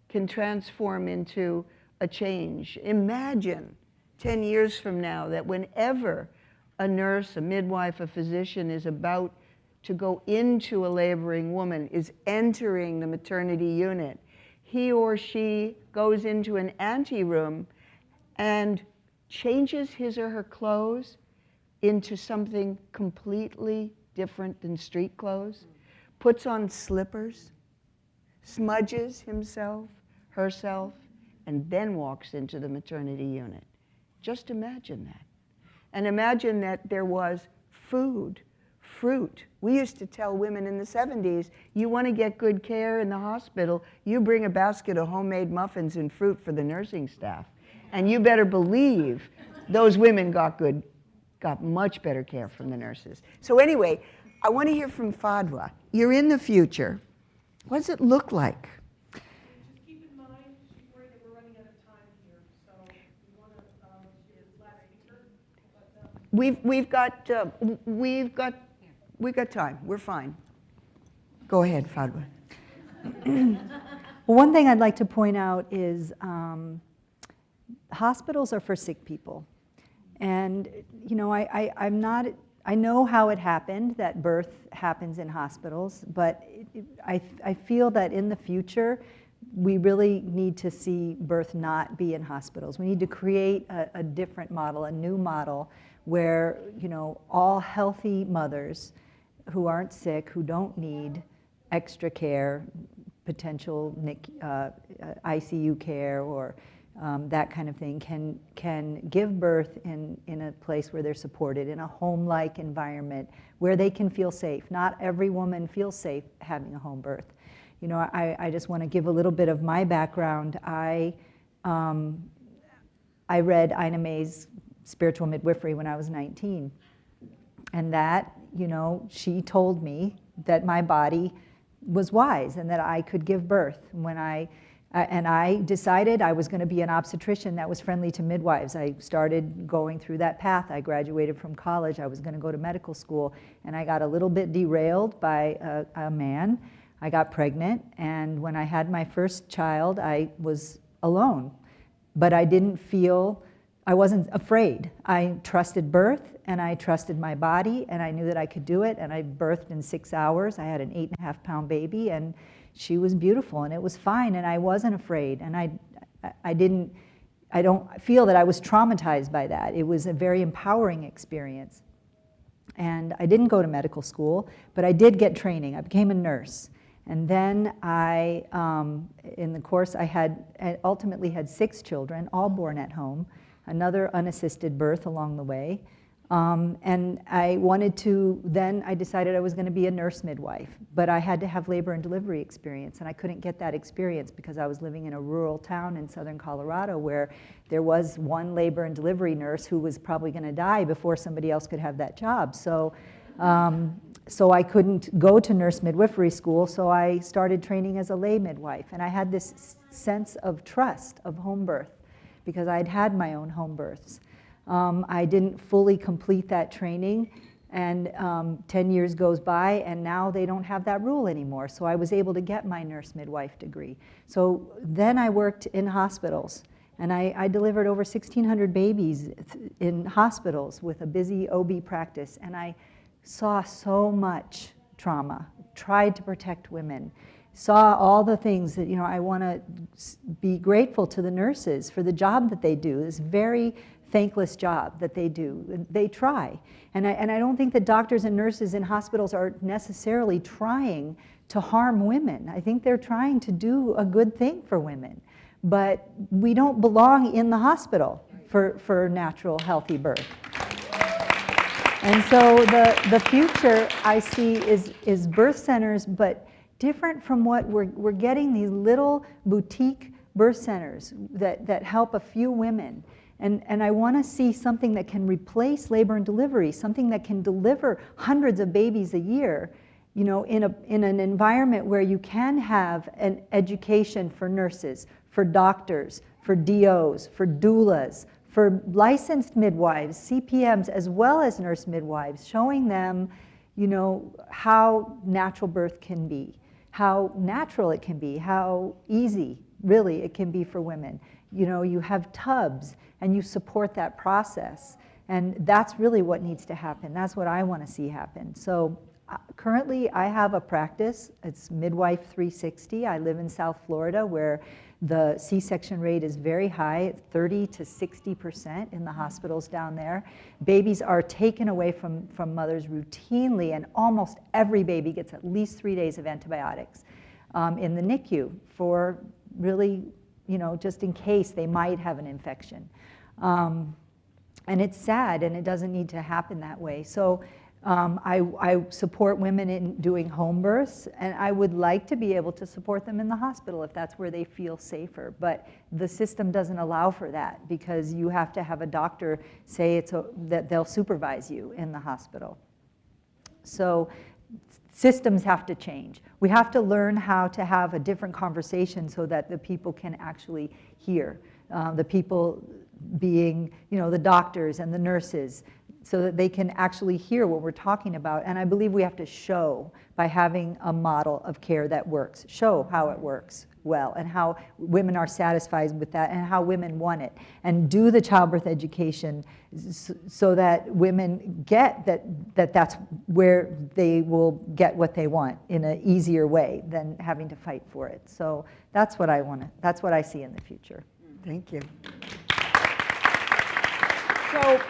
can transform into a change. Imagine 10 years from now that whenever a nurse, a midwife, a physician is about to go into a laboring woman, is entering the maternity unit, he or she goes into an anteroom and changes his or her clothes into something completely different than street clothes, puts on slippers, smudges himself, herself, and then walks into the maternity unit. Just imagine that. And imagine that there was food, fruit. We used to tell women in the 70s, you want to get good care in the hospital, you bring a basket of homemade muffins and fruit for the nursing staff. And you better believe those women got much better care from the nurses. So anyway, I want to hear from Fadwa. You're in the future. What does it look like? Just keep in mind, she's worried that we're running out of time here, so we want to, she is last speaker, but We've got time. We're fine. Go ahead, Fadwa. Well, one thing I'd like to point out is hospitals are for sick people. And, you know, I know how it happened, that birth happens in hospitals, but I feel that in the future, we really need to see birth not be in hospitals. We need to create a different model, a new model, where, you know, all healthy mothers who aren't sick, who don't need extra care, potential ICU care or that kind of thing, can give birth in a place where they're supported, in a home-like environment where they can feel safe. Not every woman feels safe having a home birth. You know, I just want to give a little bit of my background. I read Ina May's Spiritual Midwifery when I was 19. And that, you know, she told me that my body was wise and that I could give birth. When I decided I was going to be an obstetrician that was friendly to midwives. I started going through that path. I graduated from college. I was going to go to medical school, and I got a little bit derailed by a man. I got pregnant, and when I had my first child, I was alone. But I wasn't afraid. I trusted birth, and I trusted my body, and I knew that I could do it, and I birthed in 6 hours. I had an 8.5-pound baby, and she was beautiful, and it was fine, and I wasn't afraid, and I don't feel that I was traumatized by that. It was a very empowering experience. And I didn't go to medical school, but I did get training. I became a nurse. And then in the course, I ultimately had 6 children, all born at home, another unassisted birth along the way. And I wanted to, then I decided I was going to be a nurse midwife, but I had to have labor and delivery experience, and I couldn't get that experience because I was living in a rural town in southern Colorado where there was one labor and delivery nurse who was probably going to die before somebody else could have that job. So I couldn't go to nurse midwifery school, so I started training as a lay midwife, and I had this sense of trust of home birth because I'd had my own home births. I didn't fully complete that training, and 10 years goes by, and now they don't have that rule anymore. So I was able to get my nurse midwife degree. So then I worked in hospitals, and I delivered over 1,600 babies in hospitals with a busy OB practice, and I saw so much trauma, tried to protect women, saw all the things that, I want to be grateful to the nurses for the job that they do, this very thankless job that they do. They try. And I don't think that doctors and nurses in hospitals are necessarily trying to harm women. I think they're trying to do a good thing for women. But we don't belong in the hospital for natural, healthy birth. And so the future I see is birth centers, but different from what we're getting these little boutique birth centers that help a few women. And I want to see something that can replace labor and delivery, something that can deliver hundreds of babies a year, in an environment where you can have an education for nurses, for doctors, for DOs, for doulas, for licensed midwives, CPMs, as well as nurse midwives, showing them, how natural birth can be, how natural it can be, how easy, really, it can be for women. You have tubs, and you support that process. And that's really what needs to happen. That's what I want to see happen. So currently, I have a practice. It's Midwife 360. I live in South Florida, where the C-section rate is very high, 30 to 60% in the hospitals down there. Babies are taken away from mothers routinely, and almost every baby gets at least 3 days of antibiotics in the NICU for really, just in case they might have an infection. And it's sad, and it doesn't need to happen that way. So I support women in doing home births, and I would like to be able to support them in the hospital if that's where they feel safer. But the system doesn't allow for that, because you have to have a doctor say that they'll supervise you in the hospital. So systems have to change. We have to learn how to have a different conversation so that the people can actually hear. The people being, the doctors and the nurses, so that they can actually hear what we're talking about. And I believe we have to show by having a model of care that works, show how it works well, and how women are satisfied with that, and how women want it, and do the childbirth education so that women get that's where they will get what they want in an easier way than having to fight for it. So that's what that's what I see in the future. Thank you. So,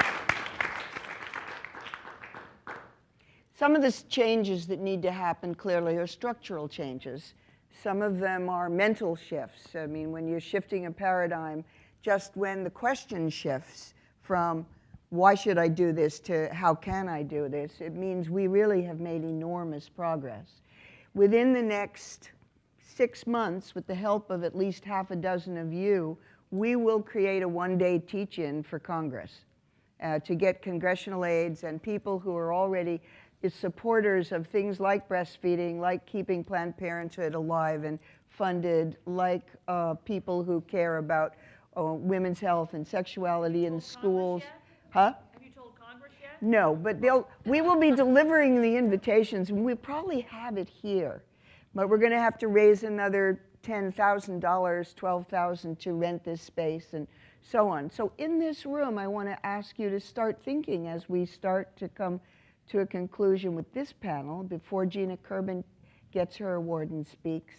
some of the changes that need to happen clearly are structural changes. Some of them are mental shifts. I mean, when you're shifting a paradigm, just when the question shifts from why should I do this to how can I do this, it means we really have made enormous progress. Within the next 6 months, with the help of at least half a dozen of you, we will create a one-day teach-in for Congress to get congressional aides and people who are already supporters of things like breastfeeding, like keeping Planned Parenthood alive and funded, like people who care about women's health and sexuality in schools. Huh? Have you told Congress yet? No, but we will be delivering the invitations, and we'll probably have it here. But we're going to have to raise another $10,000, $12,000 to rent this space and so on. So in this room, I want to ask you to start thinking as we start to come to a conclusion with this panel before Gina Kerben gets her award and speaks.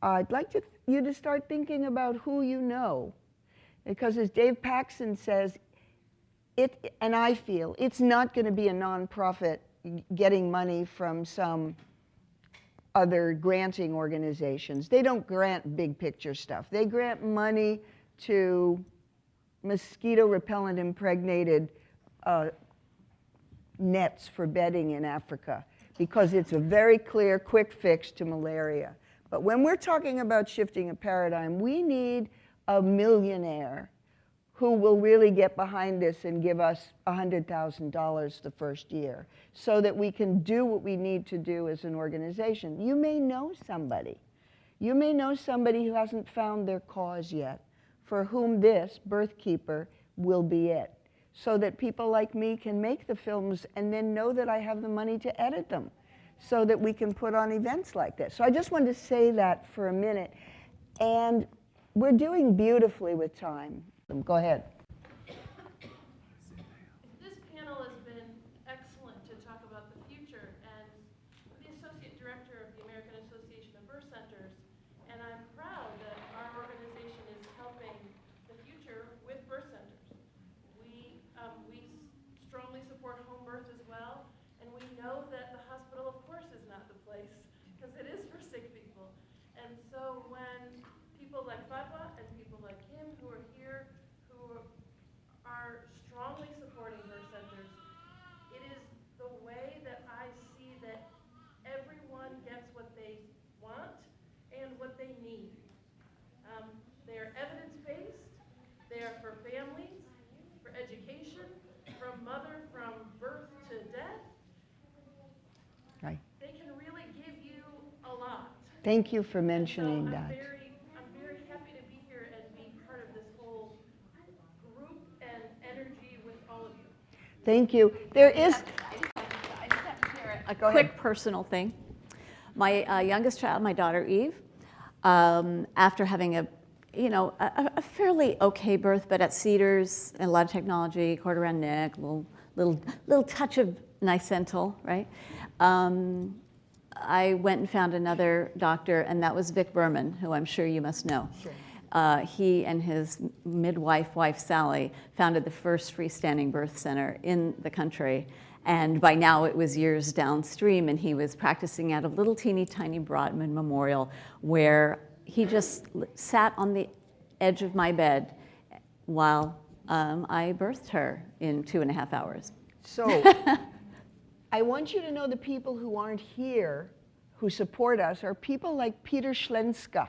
I'd like you to start thinking about who you know. Because as Dave Paxson says, and I feel, it's not going to be a nonprofit getting money from some other granting organizations. They don't grant big picture stuff. They grant money to mosquito repellent impregnated nets for bedding in Africa because it's a very clear, quick fix to malaria. But when we're talking about shifting a paradigm, we need a millionaire who will really get behind this and give us $100,000 the first year so that we can do what we need to do as an organization. You may know somebody. You may know somebody who hasn't found their cause yet, for whom this, Birthkeeper, will be it, so that people like me can make the films and then know that I have the money to edit them, so that we can put on events like this. So I just wanted to say that for a minute. And we're doing beautifully with time. Go ahead. This panel has been excellent to talk about the future, and I'm the Associate Director of the American Association of Birth Centers, and I'm proud that our organization is helping the future with birth centers. We strongly support home birth as well, and we know that the hospital, of course, is not the place, because it is for sick people. And so when people like Fatwa and people like him who are here, who are strongly supporting birth centers, it is the way that I see that everyone gets what they want and what they need. They are evidence-based, they are for families, for education, from birth to death. Right. They can really give you a lot. Thank you for And mentioning so that. I'm very happy to be here and be part of this whole group and energy with all of you. Thank you. There is. I just have to share a Go quick ahead. personal thing. My youngest child, my daughter Eve, after having a fairly okay birth, but at Cedars, and a lot of technology, cord around neck, little touch of nicental, right? I went and found another doctor, and that was Vic Berman, who I'm sure you must know. Sure. He and his midwife, wife Sally, founded the first freestanding birth center in the country. And by now it was years downstream, and he was practicing at a little teeny tiny Brodmann Memorial, where he just sat on the edge of my bed while I birthed her in 2.5 hours. So I want you to know the people who aren't here who support us are people like Peter Schlenska,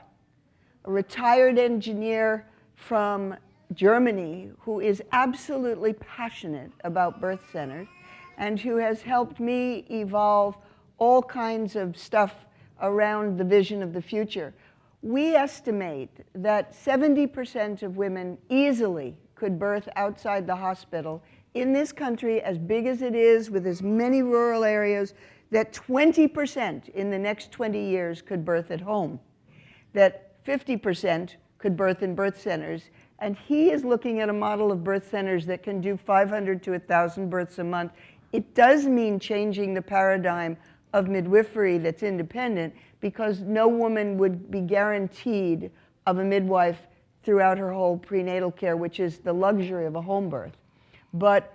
a retired engineer from Germany who is absolutely passionate about birth centers and who has helped me evolve all kinds of stuff around the vision of the future. We estimate that 70% of women easily could birth outside the hospital in this country, as big as it is, with as many rural areas, that 20% in the next 20 years could birth at home, that 50% could birth in birth centers. And he is looking at a model of birth centers that can do 500 to 1,000 births a month. It does mean changing the paradigm of midwifery that's independent, because no woman would be guaranteed of a midwife throughout her whole prenatal care, which is the luxury of a home birth. But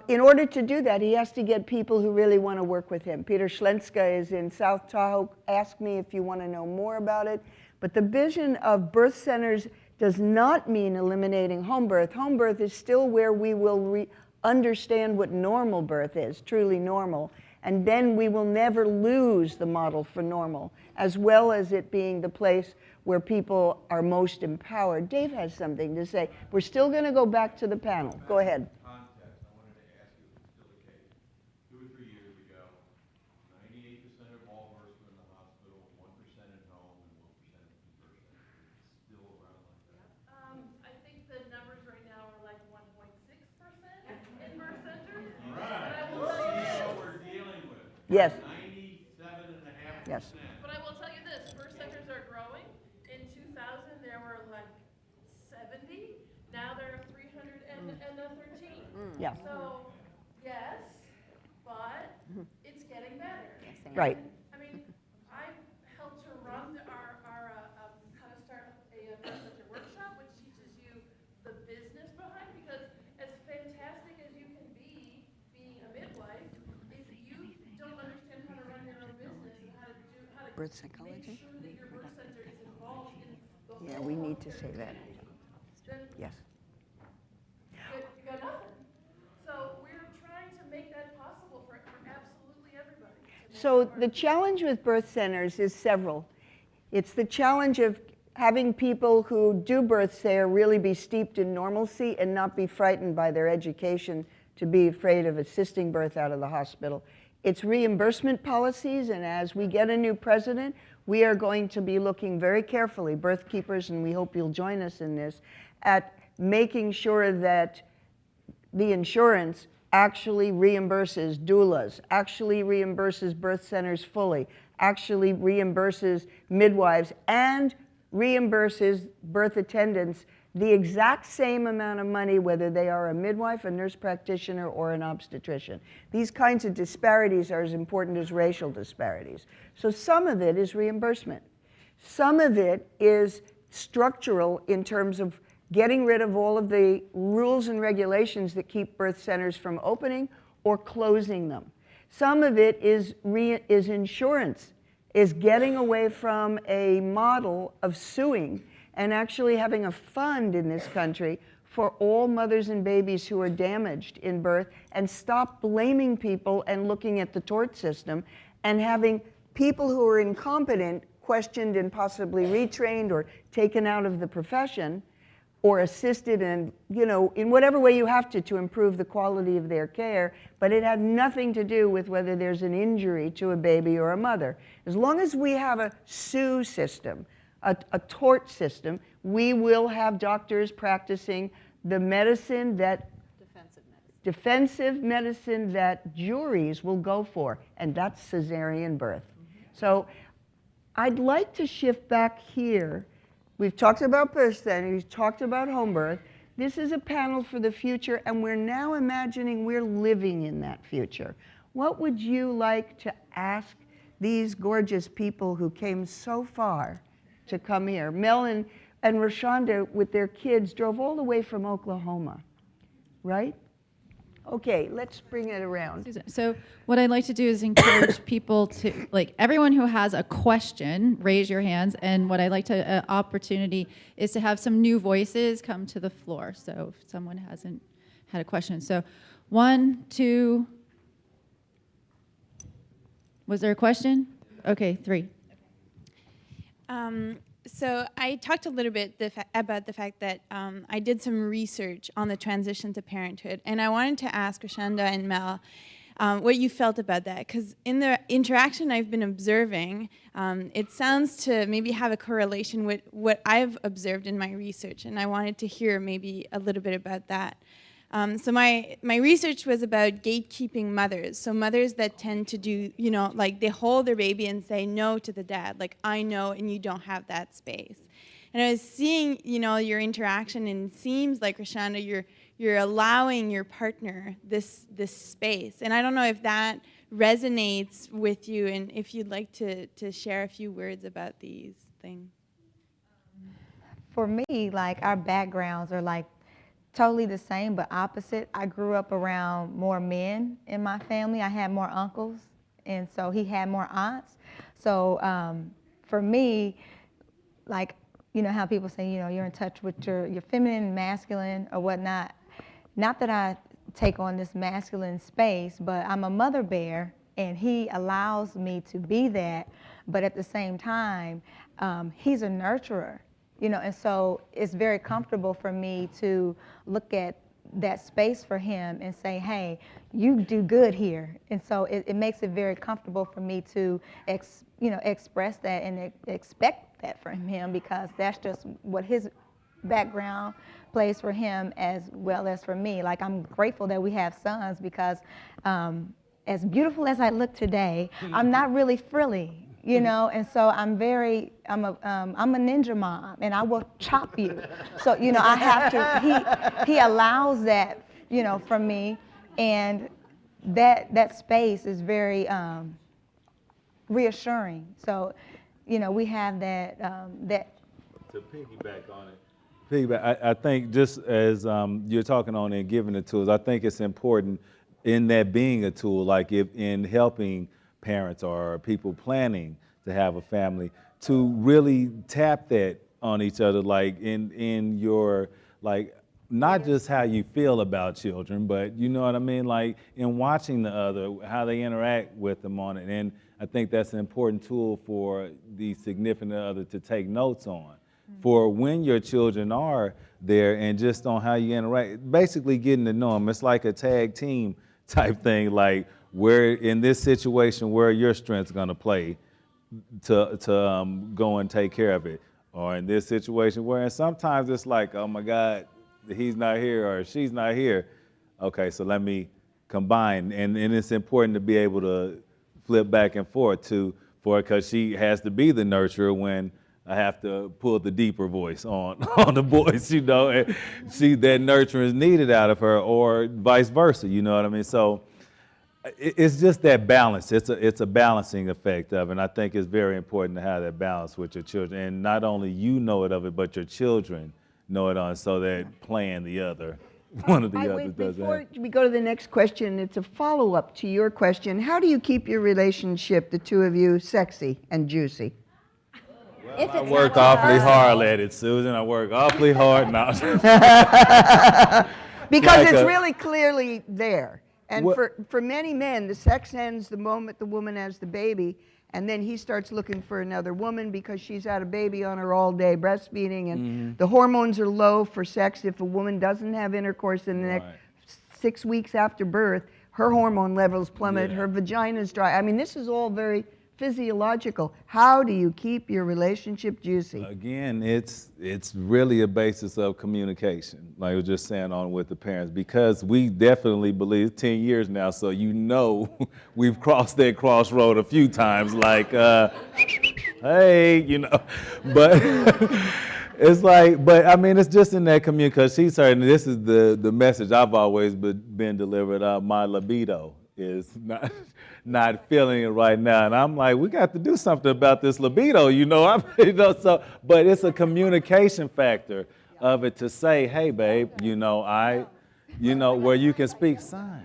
in order to do that, he has to get people who really want to work with him. Peter Schlenska is in South Tahoe. Ask me if you want to know more about it. But the vision of birth centers does not mean eliminating home birth. Home birth is still where we will understand what normal birth is, truly normal. And then we will never lose the model for normal, as well as it being the place where people are most empowered. Dave has something to say. We're still going to go back to the panel. Go ahead. Context, I wanted to ask you if it's still the case. 2 or 3 years ago, 98% of all births were in the hospital, 1% at home, and 1% in birth centers. It's still around like that. I think the numbers right now are like 1.6% in birth centers. Right. But I will tell you That's this. what we're dealing with. Yes. 97.5%. Yes. But I will tell you this, birth centers are growing. In 2000, there were like 70. Now there are 313. Yeah. So, yes, but it's getting better. Right. I mean, I helped to run our how to start a birth center workshop, which teaches you the business behind, because as fantastic as you can be being a midwife, if you don't understand how to run your own business and how to Birth make psychology? sure that your birth center is involved in the Yeah, whole we need to healthcare say that. then Yes. you got nothing. So we're trying So the challenge with birth centers is several. It's the challenge of having people who do births there really be steeped in normalcy and not be frightened by their education to be afraid of assisting birth out of the hospital. It's reimbursement policies, and as we get a new president, we are going to be looking very carefully, birth keepers, and we hope you'll join us in this, at making sure that the insurance actually reimburses doulas, actually reimburses birth centers fully, actually reimburses midwives, and reimburses birth attendants the exact same amount of money whether they are a midwife, a nurse practitioner, or an obstetrician. These kinds of disparities are as important as racial disparities. So some of it is reimbursement. Some of it is structural in terms of getting rid of all of the rules and regulations that keep birth centers from opening or closing them. Some of it is insurance, is getting away from a model of suing and actually having a fund in this country for all mothers and babies who are damaged in birth, and stop blaming people and looking at the tort system, and having people who are incompetent questioned and possibly retrained or taken out of the profession, or assisted in, in whatever way you have to improve the quality of their care, but it had nothing to do with whether there's an injury to a baby or a mother. As long as we have a sue system, a tort system, we will have doctors practicing the medicine that defensive medicine that juries will go for, and that's cesarean birth. So I'd like to shift back here. We've talked about birth centers, we've talked about home birth. This is a panel for the future, and we're now imagining we're living in that future. What would you like to ask these gorgeous people who came so far to come here? Mel and Rashonda, with their kids, drove all the way from Oklahoma, right? Okay, let's bring it around. So what I'd like to do is encourage people to, everyone who has a question, raise your hands. And what I'd like to, opportunity is to have some new voices come to the floor. So if someone hasn't had a question. So 1, 2, was there a question? Okay, 3. So I talked a little bit about the fact that I did some research on the transition to parenthood, and I wanted to ask Rashonda and Mel what you felt about that, because in the interaction I've been observing, it sounds to maybe have a correlation with what I've observed in my research, and I wanted to hear maybe a little bit about that. So my research was about gatekeeping mothers. So mothers that tend to do, they hold their baby and say no to the dad, I know and you don't have that space. And I was seeing, your interaction, and it seems like, Rashonda, you're allowing your partner this space. And I don't know if that resonates with you, and if you'd like to share a few words about these things. For me, our backgrounds are totally the same but opposite. I grew up around more men in my family. I had more uncles, and so he had more aunts. So for me, how people say, you're in touch with your feminine, masculine, or whatnot. Not that I take on this masculine space, but I'm a mother bear, and he allows me to be that. But at the same time, he's a nurturer. And so it's very comfortable for me to look at that space for him and say, hey, you do good here. And so it makes it very comfortable for me to express that and expect that from him, because that's just what his background plays for him as well as for me. I'm grateful that we have sons, because as beautiful as I look today, I'm not really frilly. And so I'm a ninja mom, and I will chop you. So, I have to, he allows that, from me, and that space is very reassuring. So, we have that. To piggyback on it, I think just as you're talking on and giving the tools, I think it's important in that being a tool, if in helping parents or people planning to have a family, to really tap that on each other, in your, not just how you feel about children, but you know what I mean, like in watching the other, how they interact with them on it. And I think that's an important tool for the significant other to take notes on. For when your children are there and just on how you interact, basically getting to know them. It's like a tag team type thing, like where in this situation, where are your strengths gonna play to go and take care of it? Or in this situation where, and sometimes it's like, oh my God, he's not here or she's not here. Okay, so let me combine. And it's important to be able to flip back and forth for it, because she has to be the nurturer when I have to pull the deeper voice on the boys, you know, and that nurturing is needed out of her, or vice versa, you know what I mean? So it's just that balance. It's a balancing effect of it, and I think it's very important to have that balance with your children. And not only you know it of it, but your children know it on, so that playing the other, one of the others does Before that. we go to the next question, it's a follow-up to your question. How do you keep your relationship, the two of you, sexy and juicy? I work awfully hard at it, Susan. I work awfully hard now. Because Like it's a- really clearly there. And What- for many men, the sex ends the moment the woman has the baby, and then he starts looking for another woman because she's had a baby on her all day breastfeeding, and the hormones are low for sex. If a woman doesn't have intercourse in the next Right. 6 weeks after birth, her hormone levels plummet, Yeah. her vagina's dry. I mean, this is all very physiological. How do you keep your relationship juicy? Again, it's really a basis of communication, like I was just saying on with the parents, because we definitely believe 10 years now, so you know we've crossed that crossroad a few times, like, hey, you know, but it's like, but I mean, it's just in that community, because she's heard, and this is the message I've always been delivered, my libido is not feeling it right now, and I'm like, we got to do something about this libido, you know. So, but it's a communication factor of it to say, hey, babe, you know, where you can speak sign.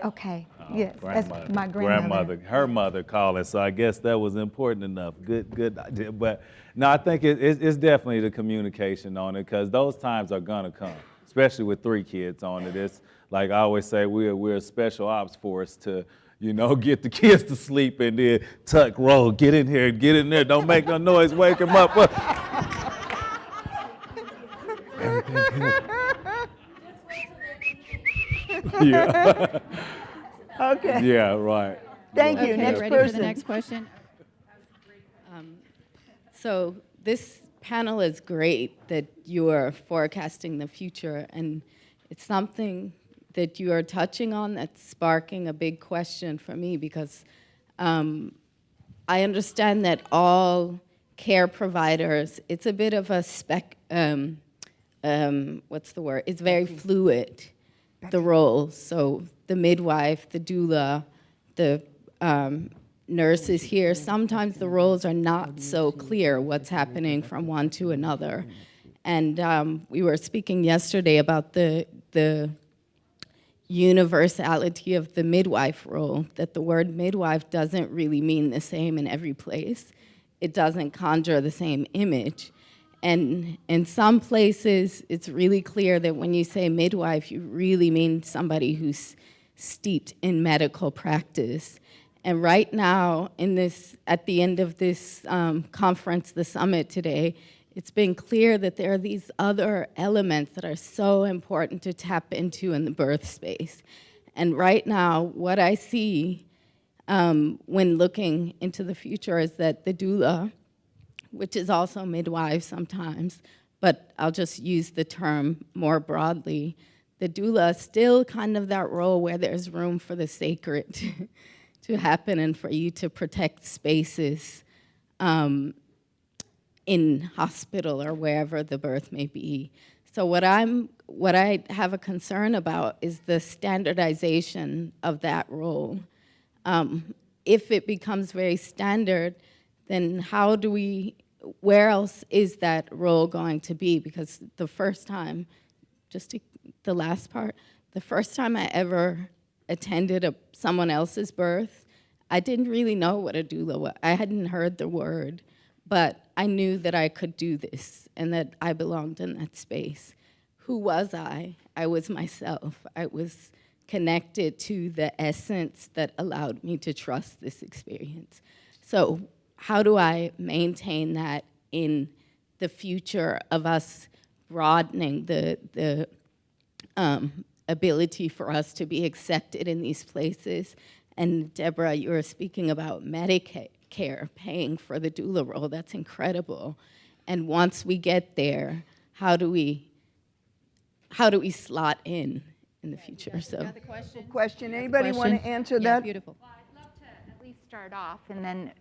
Okay, yes, that's my Grandmother, her mother calling, so I guess that was important enough. Good idea. But no, I think it's definitely the communication on it, because those times are gonna come, especially with 3 kids on it. It's like I always say, we're a special ops force to, you know, get the kids to sleep and then tuck, roll, get in here, get in there, don't make no noise, wake them up. Yeah. Okay, Yeah, right. thank you. Okay, Next ready for person. the next question? So this panel is great that you are forecasting the future, and it's something that you are touching on that's sparking a big question for me, because I understand that all care providers, it's a bit of a what's the word? It's very fluid, the role. So the midwife, the doula, the nurses here, sometimes the roles are not so clear what's happening from one to another. And we were speaking yesterday about the universality of the midwife role, that the word midwife doesn't really mean the same in every place. It doesn't conjure the same image. And in some places, it's really clear that when you say midwife, you really mean somebody who's steeped in medical practice. And right now, at the end of this conference, the summit today, it's been clear that there are these other elements that are so important to tap into in the birth space. And right now, what I see when looking into the future is that the doula, which is also midwife sometimes, but I'll just use the term more broadly, the doula is still kind of that role where there's room for the sacred to happen and for you to protect spaces in hospital or wherever the birth may be. So what I have a concern about is the standardization of that role. If it becomes very standard, then where else is that role going to be? Because the first time, the last part, the first time I ever attended someone else's birth, I didn't really know what a doula was. I hadn't heard the word. but I knew that I could do this and that I belonged in that space. Who was I? I was myself. I was connected to the essence that allowed me to trust this experience. So how do I maintain that in the future of us broadening the ability for us to be accepted in these places? And Deborah, you were speaking about Medicare paying for the doula role. That's incredible. And once we get there, how do we slot in the future? So, Question, anybody want to answer Yeah, that? beautiful. Well, I'd love to at least start off, and then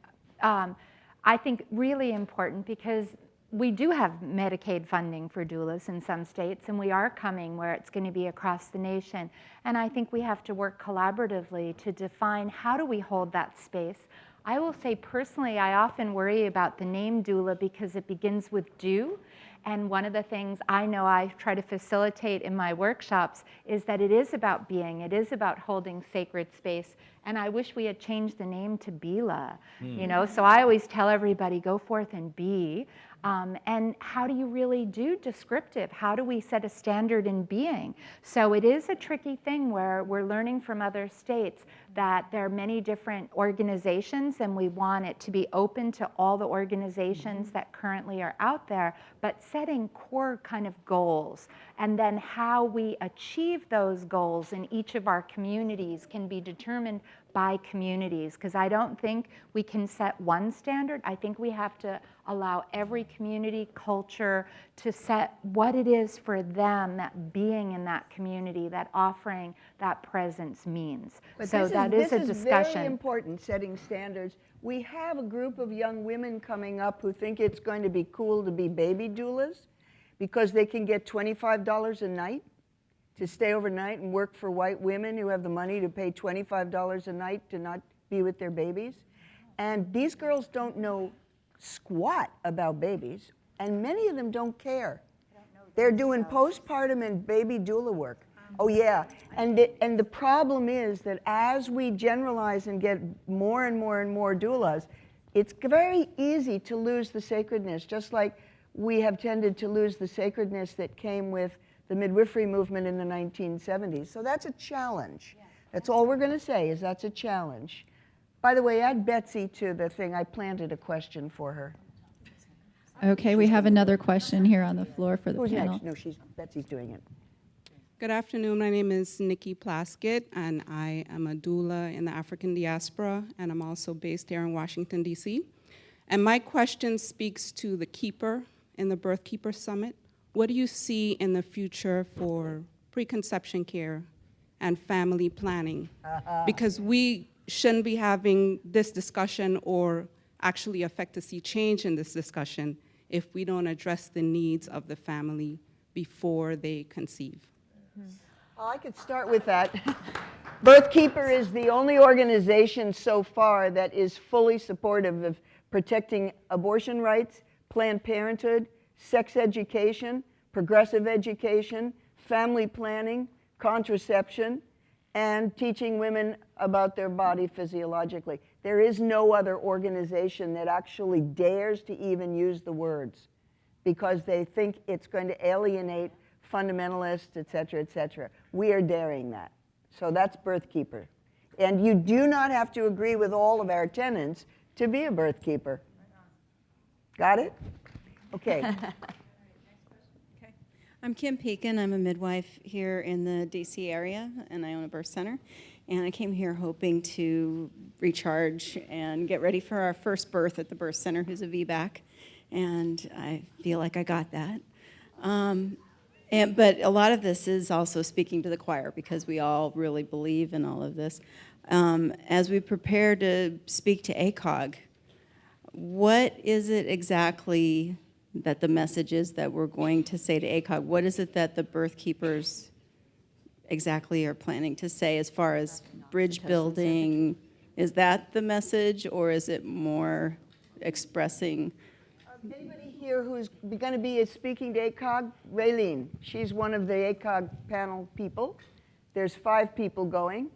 I think really important because we do have Medicaid funding for doulas in some states, and we are coming where it's going to be across the nation. And I think we have to work collaboratively to define how do we hold that space. I will say personally, I often worry about the name doula because it begins with do. And one of the things I know I try to facilitate in my workshops is that it is about being, it is about holding sacred space. And I wish we had changed the name to Bila, you know? So I always tell everybody, go forth and be. And how do you really do descriptive? How do we set a standard in being? So it is a tricky thing where we're learning from other states that there are many different organizations and we want it to be open to all the organizations that currently are out there, but setting core kind of goals. And then how we achieve those goals in each of our communities can be determined by communities, because I don't think we can set one standard. I think we have to allow every community culture to set what it is for them that being in that community, that offering that presence means. But so that is a this discussion. is very important, setting standards. We have a group of young women coming up who think it's going to be cool to be baby doulas because they can get $25 a night to stay overnight and work for white women who have the money to pay $25 a night to not be with their babies. And these girls don't know squat about babies, and many of them don't care. They're doing postpartum and baby doula work. Oh yeah, and the problem is that as we generalize and get more and more and more doulas, it's very easy to lose the sacredness, just like we have tended to lose the sacredness that came with the midwifery movement in the 1970s. So that's a challenge. That's all we're going to say is that's a challenge. By the way, add Betsy to the thing. I planted a question for her. Okay, we have another question here on the floor for the Who's panel. next? No, Betsy's doing it. Good afternoon. My name is Nikki Plaskett, and I am a doula in the African diaspora, and I'm also based here in Washington, D.C. And my question speaks to the Keeper in the Birth Keeper Summit. What do you see in the future for preconception care and family planning? Because we shouldn't be having this discussion or actually affect to see change in this discussion if we don't address the needs of the family before they conceive. Well, I could start with that. Birth Keeper is the only organization so far that is fully supportive of protecting abortion rights, Planned Parenthood, sex education, progressive education, family planning, contraception, and teaching women about their body physiologically. There is no other organization that actually dares to even use the words because they think it's going to alienate fundamentalists, et cetera, et cetera. We are daring that. So that's Birth Keeper. And you do not have to agree with all of our tenants to be a Birth Keeper. Got it? Okay. I'm Kim Pekin. I'm a midwife here in the DC area, and I own a birth center. And I came here hoping to recharge and get ready for our first birth at the birth center, who's a VBAC. And I feel like I got that. But a lot of this is also speaking to the choir, because we all really believe in all of this. As we prepare to speak to ACOG, what is it exactly that the message is that we're going to say to ACOG? What is it that the birth keepers exactly are planning to say as far as bridge building? Is that the message, or is it more expressing? Anybody here who's going to be speaking to ACOG? Raylene, she's one of the ACOG panel people. There's 5 people going.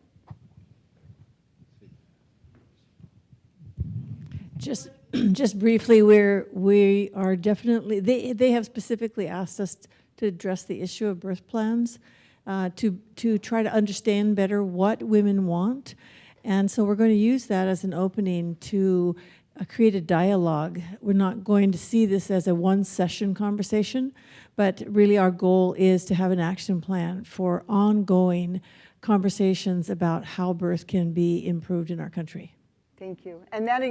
Just briefly, we are definitely, they have specifically asked us to address the issue of birth plans, to try to understand better what women want. And so we're going to use that as an opening to create a dialogue. We're not going to see this as a one-session conversation, but really our goal is to have an action plan for ongoing conversations about how birth can be improved in our country. Thank you. And that,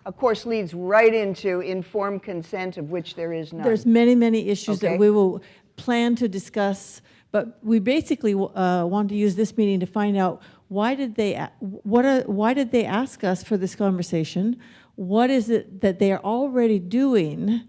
of course, leads right into informed consent, of which there is none. There's many, many issues Okay. that we will plan to discuss, but we basically want to use this meeting to find out why did they ask us for this conversation? What is it that they are already doing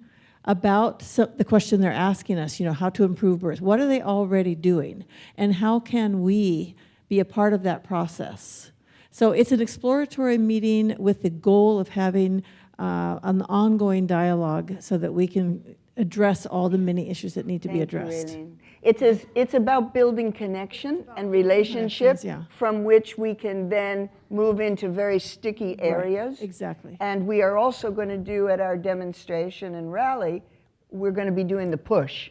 about the question they're asking us, how to improve birth? What are they already doing? And how can we be a part of that process? So it's an exploratory meeting with the goal of having an ongoing dialogue so that we can address all the many issues that need to be addressed. Thank you, Raylene. It's about building connection and relationship yeah. from which we can then move into very sticky areas. Exactly. And we are also going to do at our demonstration and rally, we're going to be doing the push,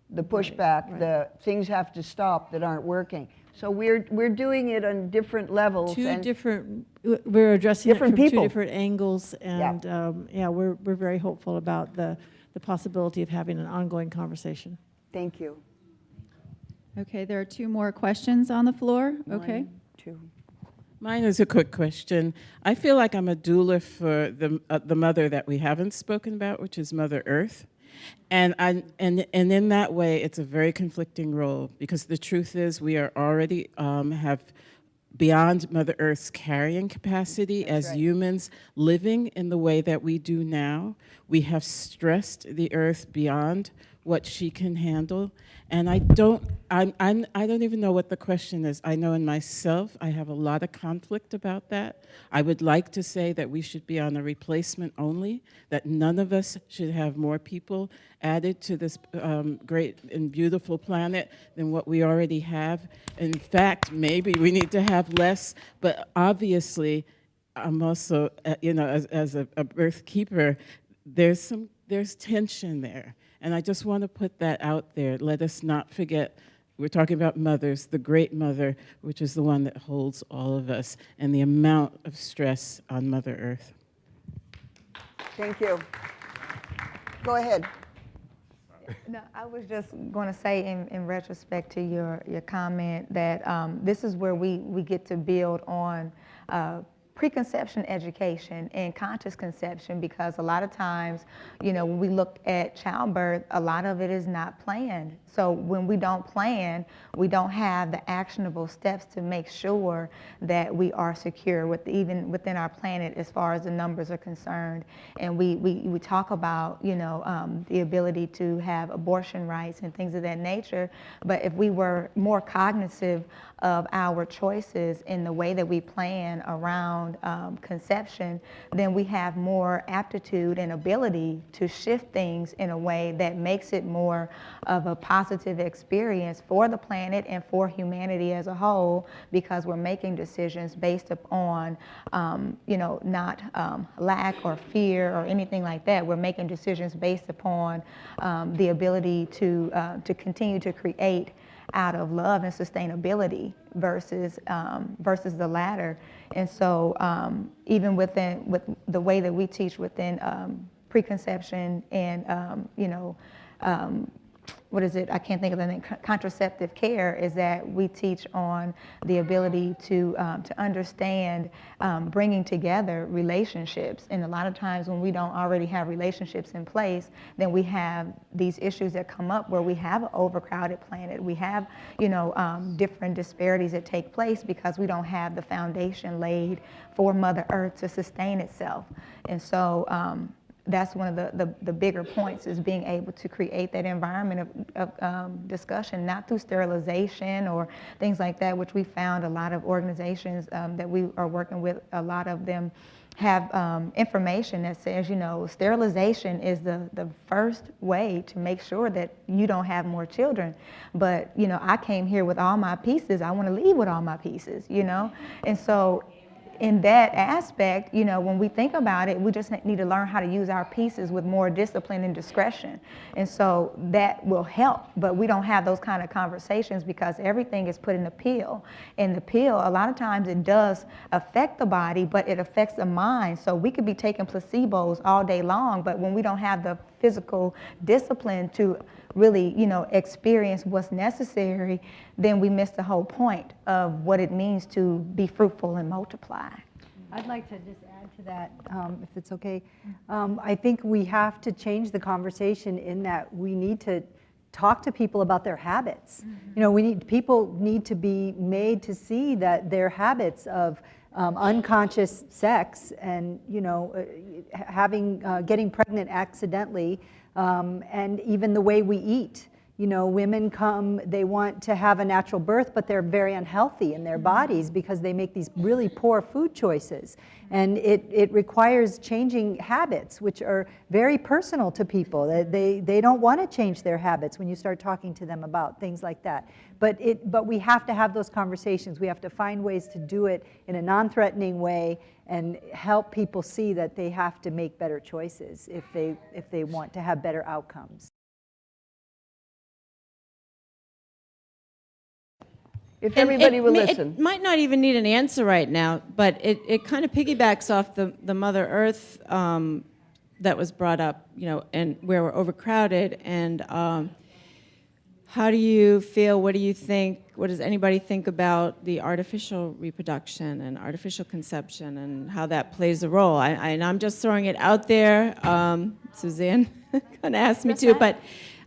the pushback, the things have to stop that aren't working. So we're doing it on different levels. We're addressing different it from people. two different angles, and we're very hopeful about the possibility of having an ongoing conversation. Thank you. Okay, there are 2 more questions on the floor. Okay. 1, 2. Mine is a quick question. I feel like I'm a doula for the mother that we haven't spoken about, which is Mother Earth. And in that way, it's a very conflicting role, because the truth is we are already have beyond Mother Earth's carrying capacity as humans living in the way that we do now. We have stressed the Earth beyond what she can handle. And I don't even know what the question is. I know in myself, I have a lot of conflict about that. I would like to say that we should be on a replacement only, that none of us should have more people added to this great and beautiful planet than what we already have. In fact, maybe we need to have less, but obviously, I'm also, as a birth keeper, there's tension there. And I just want to put that out there. Let us not forget, we're talking about mothers, the great mother, which is the one that holds all of us, and the amount of stress on Mother Earth. Thank you. Go ahead. No, I was just going to say in retrospect to your comment that this is where we get to build on preconception education and conscious conception, because a lot of times, when we look at childbirth, a lot of it is not planned. So when we don't plan, we don't have the actionable steps to make sure that we are secure even within our planet as far as the numbers are concerned. And we talk about, the ability to have abortion rights and things of that nature. But if we were more cognizant of our choices in the way that we plan around conception, then we have more aptitude and ability to shift things in a way that makes it more of a positive experience for the planet and for humanity as a whole, because we're making decisions based upon, not lack or fear or anything like that. We're making decisions based upon the ability to continue to create out of love and sustainability versus the latter. And so even with the way that we teach within preconception and what is it? I can't think of the name. Contraceptive care is that we teach on the ability to understand bringing together relationships. And a lot of times when we don't already have relationships in place, then we have these issues that come up where we have an overcrowded planet. We have, different disparities that take place because we don't have the foundation laid for Mother Earth to sustain itself. And so that's one of the bigger points, is being able to create that environment of discussion, not through sterilization or things like that, which we found a lot of organizations that we are working with, a lot of them have information that says, sterilization is the first way to make sure that you don't have more children. But, I came here with all my pieces. I want to leave with all my pieces, And so in that aspect, you know, when we think about it, we just need to learn how to use our pieces with more discipline and discretion. And so that will help, but we don't have those kind of conversations because everything is put in the pill. And the pill, a lot of times it does affect the body, but it affects the mind. So we could be taking placebos all day long, but when we don't have the physical discipline to really, you know, experience what's necessary, then we miss the whole point of what it means to be fruitful and multiply. I'd like to just add to that, if it's okay. I think we have to change the conversation in that we need to talk to people about their habits. You know, people need to be made to see that their habits of unconscious sex and, you know, getting pregnant accidentally, and even the way we eat. You know, women come, they want to have a natural birth, but they're very unhealthy in their bodies because they make these really poor food choices. And it requires changing habits, which are very personal to people. They don't want to change their habits when you start talking to them about things like that. But we have to have those conversations. We have to find ways to do it in a non-threatening way and help people see that they have to make better choices if they want to have better outcomes. If everybody will listen. It might not even need an answer right now, but it kind of piggybacks off the Mother Earth that was brought up, you know, and where we're overcrowded. And how do you feel? What do you think? What does anybody think about the artificial reproduction and artificial conception and how that plays a role? And I'm just throwing it out there. Suzanne kind of asked me to, but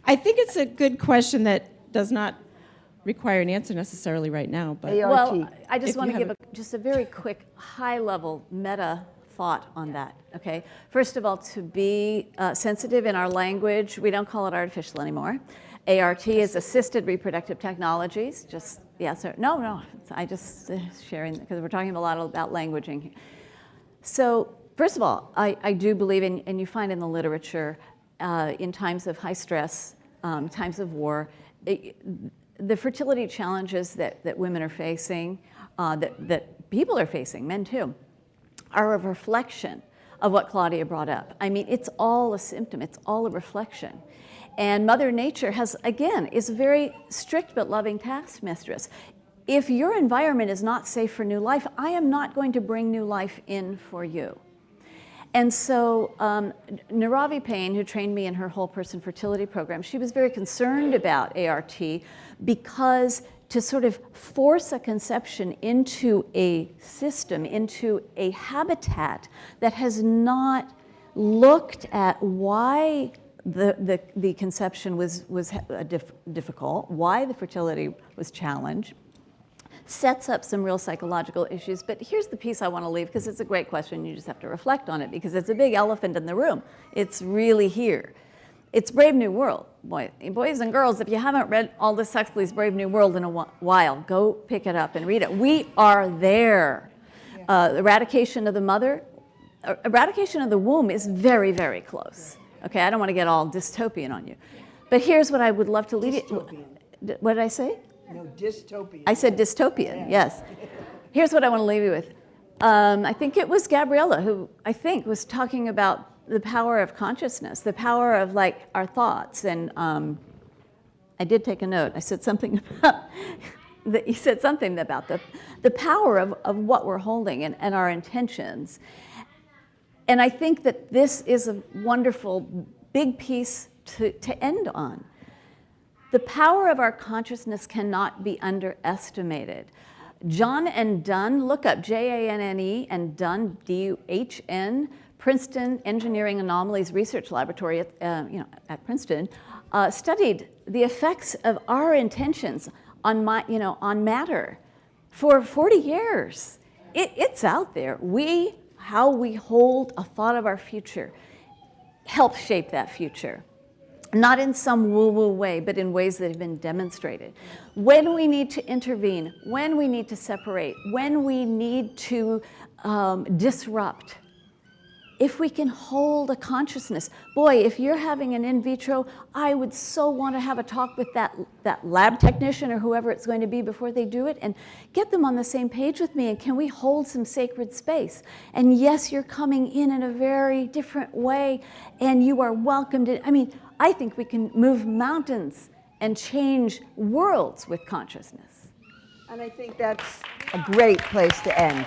I think it's a good question that does not require an answer necessarily right now. But well, I just want to give just a very quick, high-level meta thought on that. Okay. First of all, to be sensitive in our language, we don't call it artificial anymore. ART is assisted reproductive technologies. Just yes or no. I just sharing because we're talking a lot about languaging. So first of all, I do believe in, and you find in the literature, in times of high stress, times of war. The fertility challenges that women are facing, that people are facing, men too, are a reflection of what Claudia brought up. I mean, it's all a symptom, it's all a reflection. And Mother Nature is a very strict but loving taskmistress. If your environment is not safe for new life, I am not going to bring new life in for you. And so Niravi Payne, who trained me in her whole person fertility program, she was very concerned about ART because to sort of force a conception into a system, into a habitat that has not looked at why the conception was difficult, why the fertility was challenged, sets up some real psychological issues. But here's the piece I want to leave, because it's a great question. You just have to reflect on it, because it's a big elephant in the room. It's really here. It's Brave New World. Boys and girls, if you haven't read Aldous Huxley's Brave New World in a while, go pick it up and read it. We are there. Eradication of the mother, eradication of the womb is very, very close. Okay, I don't want to get all dystopian on you. But here's what I would love to leave you. What did I say? No, dystopian. I said dystopian, yes. Here's what I want to leave you with. I think it was Gabriella who, I think, was talking about the power of consciousness, the power of like our thoughts. And I did take a note. I said something about, you said something about the power of what we're holding and our intentions. And I think that this is a wonderful big piece to end on. The power of our consciousness cannot be underestimated. John and Dunn, look up Janne and Dunn, D-U-H-N, Princeton Engineering Anomalies Research Laboratory at Princeton, studied the effects of our intentions on matter for 40 years. It's out there. How we hold a thought of our future helps shape that future. Not in some woo-woo way, but in ways that have been demonstrated. When we need to intervene, when we need to separate, when we need to disrupt, if we can hold a consciousness. Boy, if you're having an in vitro, I would so want to have a talk with that lab technician or whoever it's going to be before they do it, and get them on the same page with me, and can we hold some sacred space? And yes, you're coming in a very different way, and you are welcomed. I mean, I think we can move mountains and change worlds with consciousness. And I think that's a great place to end.